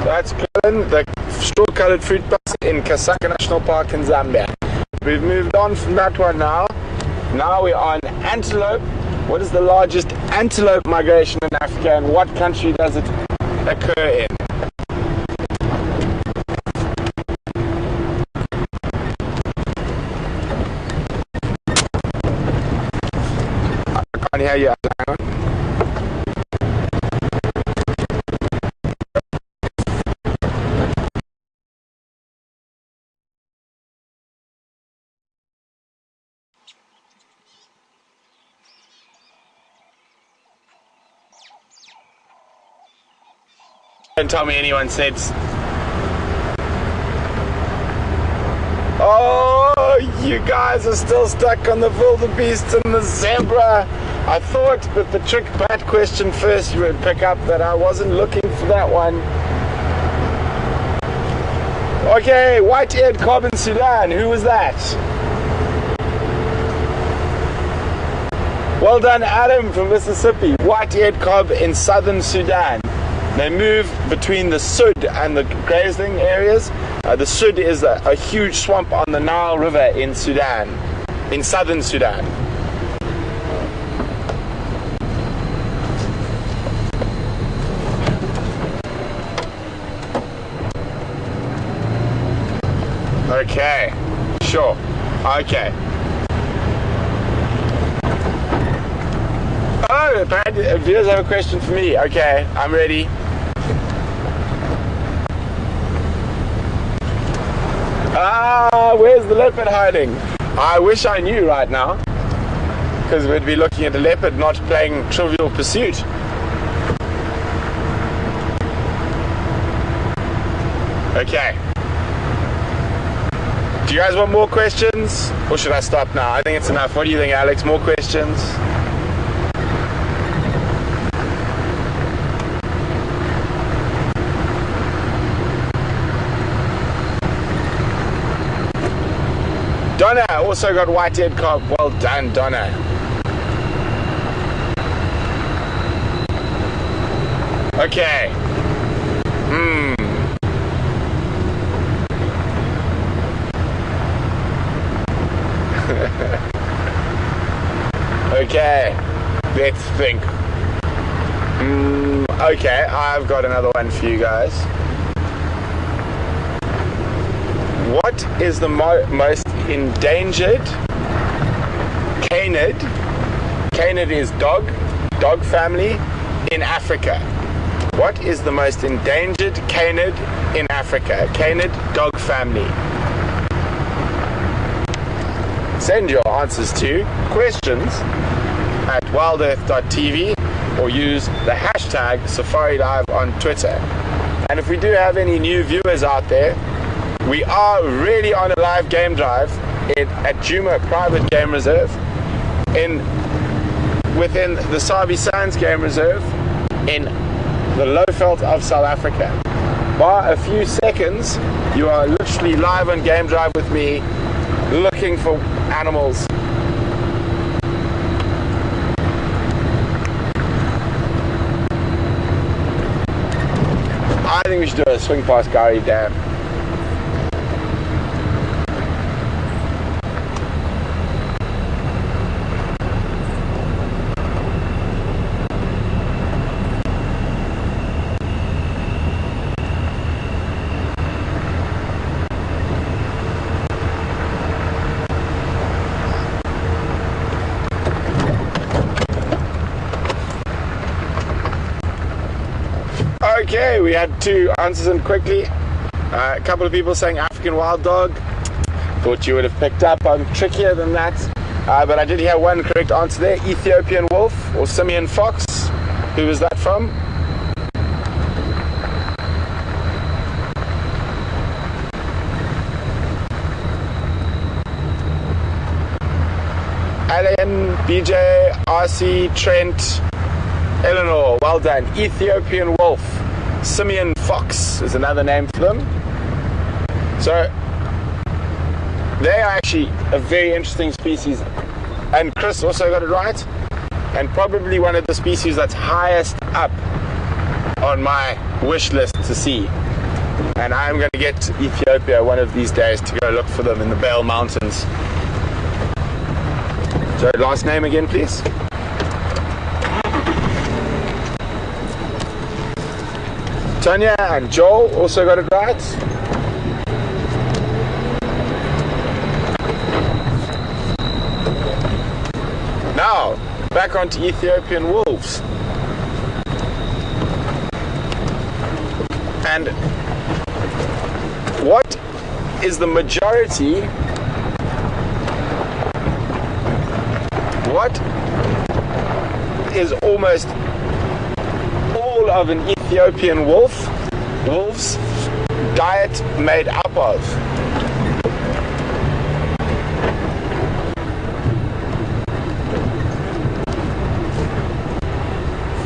That's Cullen, the straw-colored fruit bats in Kasaka National Park in Zambia. We've moved on from that one now. Now we're on antelope. What is the largest antelope migration in Africa, and what country does it occur in? I can't hear you. Hang on. Don't tell me anyone said. Oh, you guys are still stuck on the wildebeest and the zebra. I thought that the trick bat question first you would pick up, but I wasn't looking for that one. Okay, white-eared cob in Sudan. Who was that? Well done, Adam from Mississippi. White-eared cob in southern Sudan. They move between the Sud and the grazing areas. The Sud is a huge swamp on the Nile River in Sudan, in southern Sudan. Okay, sure, okay. Oh, apparently viewers have a question for me. Okay, I'm ready. Ah, where's the leopard hiding? I wish I knew right now, because we'd be looking at a leopard, not playing Trivial Pursuit. Okay. Do you guys want more questions? Or should I stop now? I think it's enough. What do you think, Alex? More questions? Donna also got white-head carp. Well done, Donna. Okay. Okay. Let's think. Okay, I've got another one for you guys. What is the most endangered canid? Canid is dog family in Africa. What is the most endangered canid in Africa? Canid dog family. Send your answers to questions@wildearth.tv or use the hashtag #SafariLive on Twitter. And if we do have any new viewers out there, we are really on a live game drive at Djuma Private Game Reserve within the Sabi Sands Game Reserve in the Lowveld of South Africa. By a few seconds, you are literally live on game drive with me, looking for animals. I think we should do a swing past Gary Dam. Okay, we had two answers in quickly. A couple of people saying African wild dog. Thought you would have picked up. I'm trickier than that. But I did hear one correct answer there. Ethiopian wolf or simian fox. Who was that from? Alan, BJ, RC, Trent, Eleanor, well done. Ethiopian wolf. Simian fox is another name for them. So they are actually a very interesting species. And Chris also got it right. And probably one of the species that's highest up on my wish list to see. And I'm going to get to Ethiopia one of these days to go look for them in the Bale Mountains. So last name again, please. Tanya and Joel also got it right. Now, back onto Ethiopian wolves. And what is the majority? What is almost all of an Ethiopian wolf's diet made up of?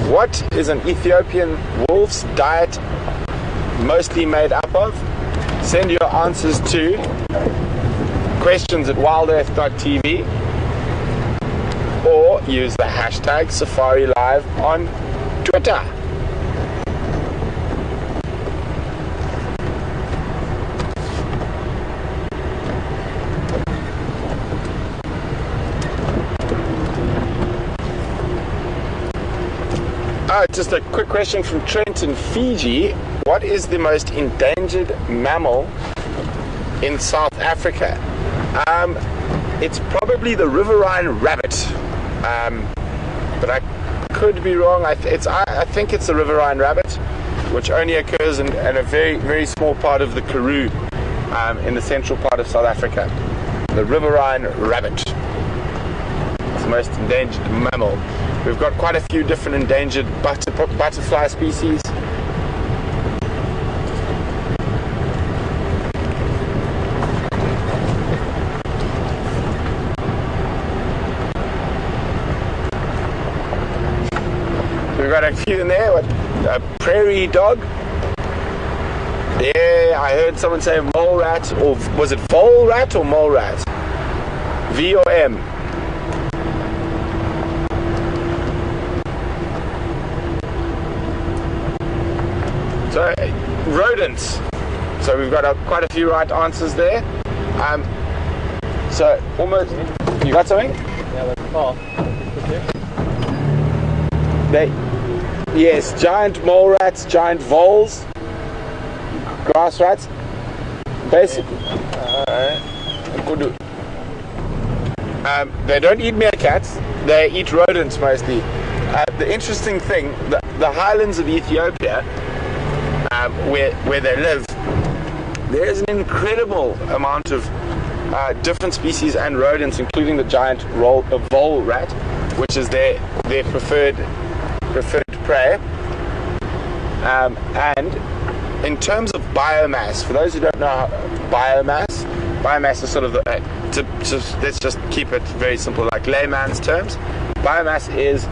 What is an Ethiopian wolf's diet mostly made up of? Send your answers to questions@wildearth.tv or use the hashtag #SafariLive on Twitter. Just a quick question from Trent in Fiji. What is the most endangered mammal in South Africa? It's probably the riverine rabbit, but I could be wrong. I think it's the riverine rabbit, which only occurs in a very, very small part of the Karoo, in the central part of South Africa. The riverine rabbit. It's the most endangered mammal. We've got quite a few different endangered butterfly species. a few in there. What? A prairie dog. Yeah, I heard someone say mole rat, or was it vole rat or mole rat? V or M? So, rodents. So we've got quite a few right answers there. So almost, you got something? Yeah, that's far. Yes, giant mole rats, giant voles, grass rats. Basically, they don't eat meerkats. They eat rodents mostly. The interesting thing, the highlands of Ethiopia, where they live, there is an incredible amount of different species and rodents, including the giant vole rat, which is their preferred prey. And in terms of biomass, for those who don't know biomass is sort of let's just keep it very simple, like layman's terms. Biomass is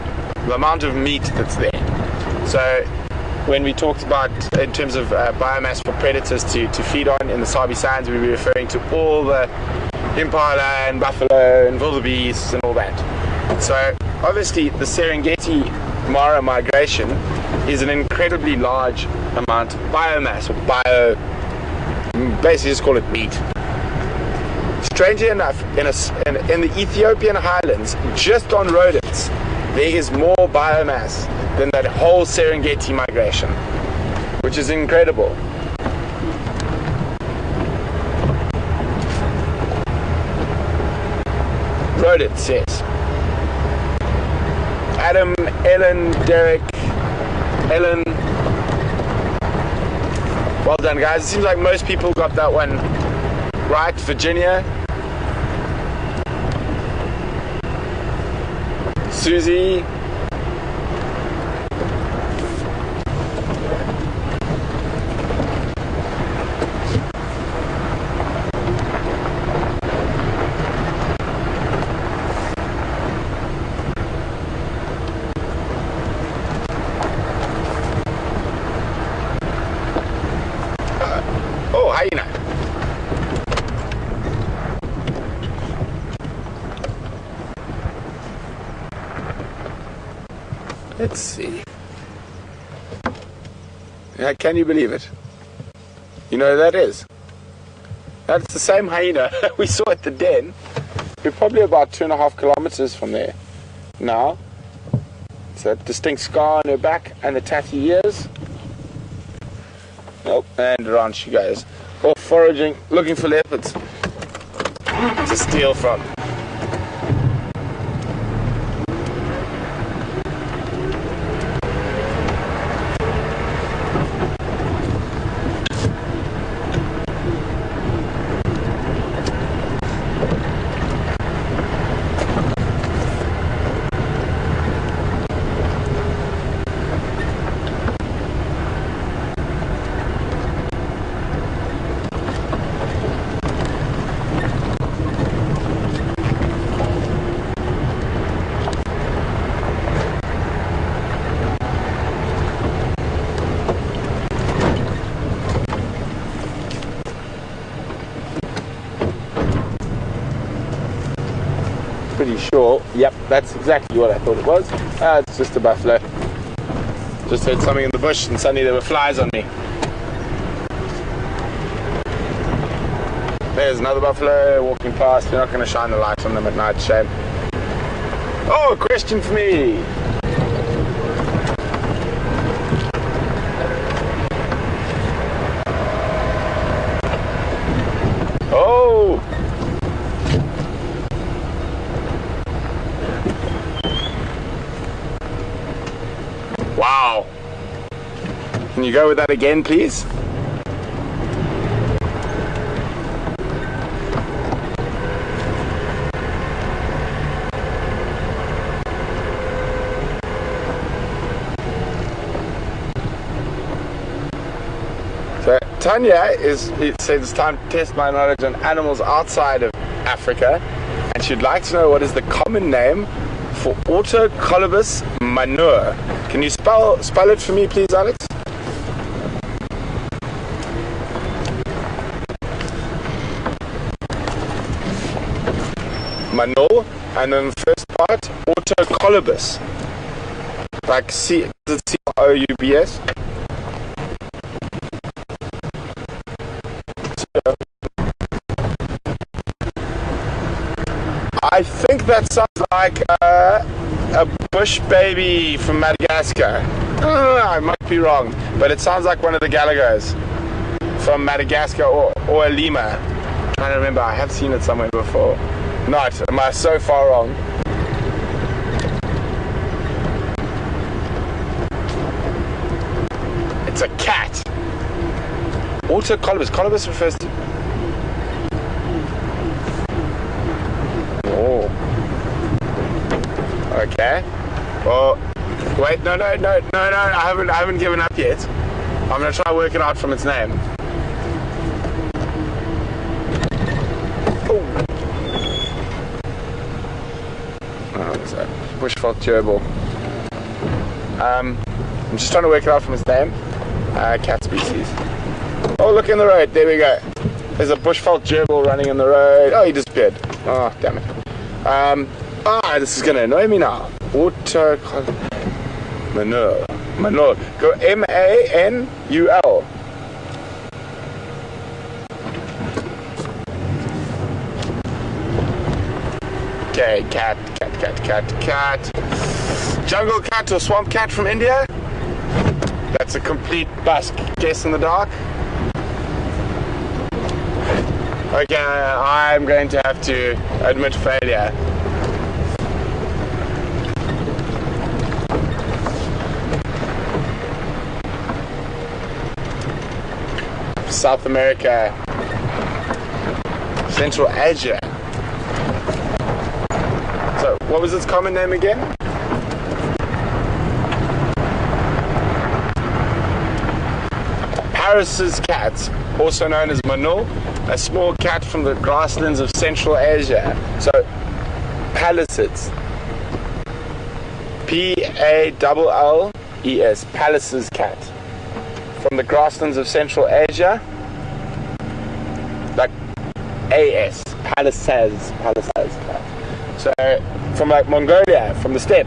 the amount of meat that's there. So when we talked about in terms of biomass for predators to feed on in the Sabi Sands, we were referring to all the impala and buffalo and wildebeests and all that. So obviously the Serengeti Mara migration is an incredibly large amount of biomass, or basically just call it meat. Strangely enough, in the Ethiopian highlands, just on rodents, there is more biomass than that whole Serengeti migration, which is incredible. Rodents, yes. Adam, Ellen, Derek, Ellen. Well done, guys. It seems like most people got that one right. Virginia. Susie. Oh, hyena. Let's see. Yeah, can you believe it? You know who that is? That's the same hyena we saw at the den. We're probably about 2.5 kilometers from there now. It's that distinct scar on her back and the tatty ears. Oh, and around she goes. Off foraging, looking for leopards to steal from. Pretty sure. Yep, that's exactly what I thought it was. It's just a buffalo. Just heard something in the bush and suddenly there were flies on me. There's another buffalo walking past. We're not going to shine the light on them at night, shame. Oh, a question for me. Oh! Wow. Can you go with that again, please? So Tanya it says it's time to test my knowledge on animals outside of Africa, and she'd like to know what is the common name for Autocolobus manure. Can you spell it for me, please, Alex? Manure, and then the first part, autocolobus. Like C-O-U-B-S. I think that sounds like a bush baby from Madagascar. I might be wrong, but it sounds like one of the galagos from Madagascar or a lemur. I'm trying to remember, I have seen it somewhere before. Not, am I so far wrong? It's a cat. Autocolobus. Colobus refers to... Oh. Okay. Well, wait, no, I haven't given up yet. I'm gonna try to work it out from its name. Oh, it's a bushveld gerbil. I'm just trying to work it out from its name. Cat species. Oh, look in the road. There we go. There's a bushveld gerbil running in the road. Oh, he disappeared. Oh, damn it. This is gonna annoy me now. Manure. Go M-A-N-U-L. Okay, cat. Jungle cat or swamp cat from India? That's a complete bust. Guess in the dark. Okay, I'm going to have to admit failure. South America, Central Asia. So, what was its common name again? Paris's cat, also known as manul, a small cat from the grasslands of Central Asia. So, pallasids. P-A-L-L-E-S, Pallasids cat. From the grasslands of Central Asia, like A-S, Pallasids cat. So, from like Mongolia, from the steppe.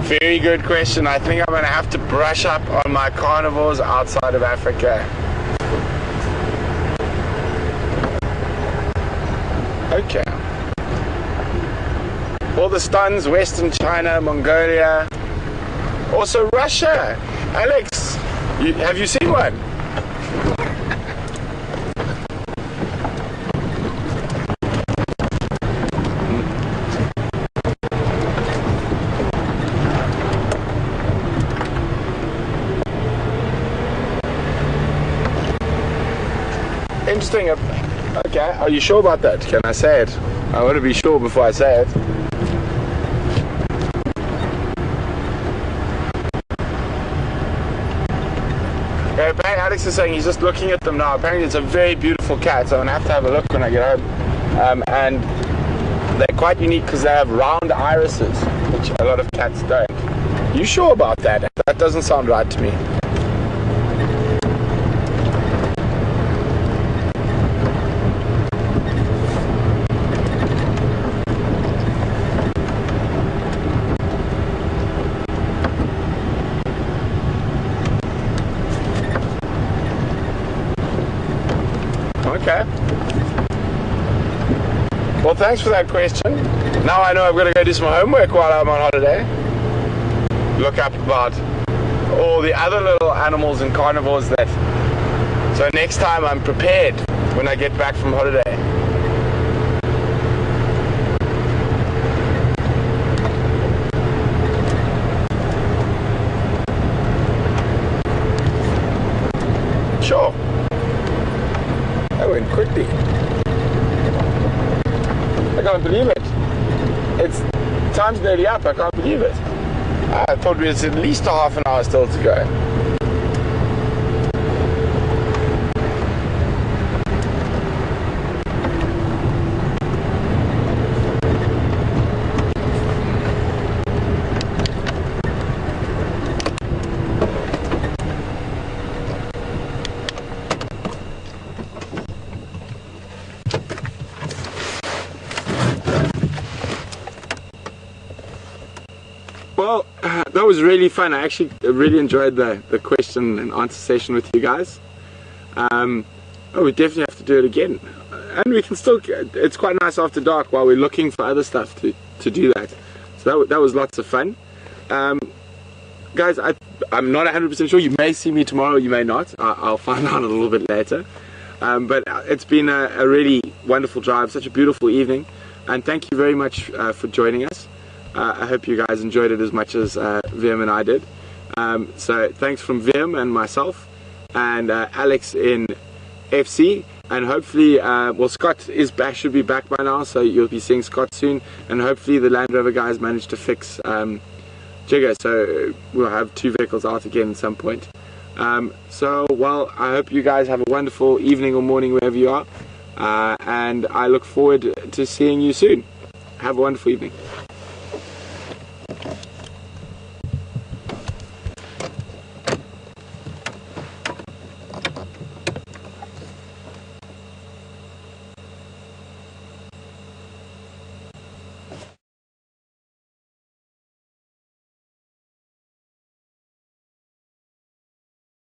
Very good question. I think I'm going to have to brush up on my carnivores outside of Africa. Okay. All the stuns, Western China, Mongolia, also Russia. Alex, have you seen one? Interesting. Okay, are you sure about that? Can I say it? I want to be sure before I say it. Okay, apparently Alex is saying he's just looking at them now. Apparently it's a very beautiful cat, so I'm going to have a look when I get home. And they're quite unique because they have round irises, which a lot of cats don't. You sure about that? That doesn't sound right to me. Okay. Well, thanks for that question. Now I know I've got to go do some homework while I'm on holiday. Look up about all the other little animals and carnivores that... So next time I'm prepared when I get back from holiday. Sure. That went quickly. I can't believe it. It's time's nearly up. I can't believe it. I thought we had at least a half an hour still to go. that was really fun. I actually really enjoyed the question and answer session with you guys. We definitely have to do it again. And we can still, it's quite nice after dark while we're looking for other stuff to do that. So that was lots of fun. Guys, I'm not 100% sure. You may see me tomorrow, you may not. I'll find out a little bit later. But it's been a really wonderful drive, such a beautiful evening. And thank you very much for joining us. I hope you guys enjoyed it as much as Viam and I did. So thanks from Viam and myself and Alex in FC. And hopefully, well, Scott is back, should be back by now, so you'll be seeing Scott soon. And hopefully the Land Rover guys managed to fix Jigger, so we'll have 2 vehicles out again at some point. So, well, I hope you guys have a wonderful evening or morning wherever you are. And I look forward to seeing you soon. Have a wonderful evening.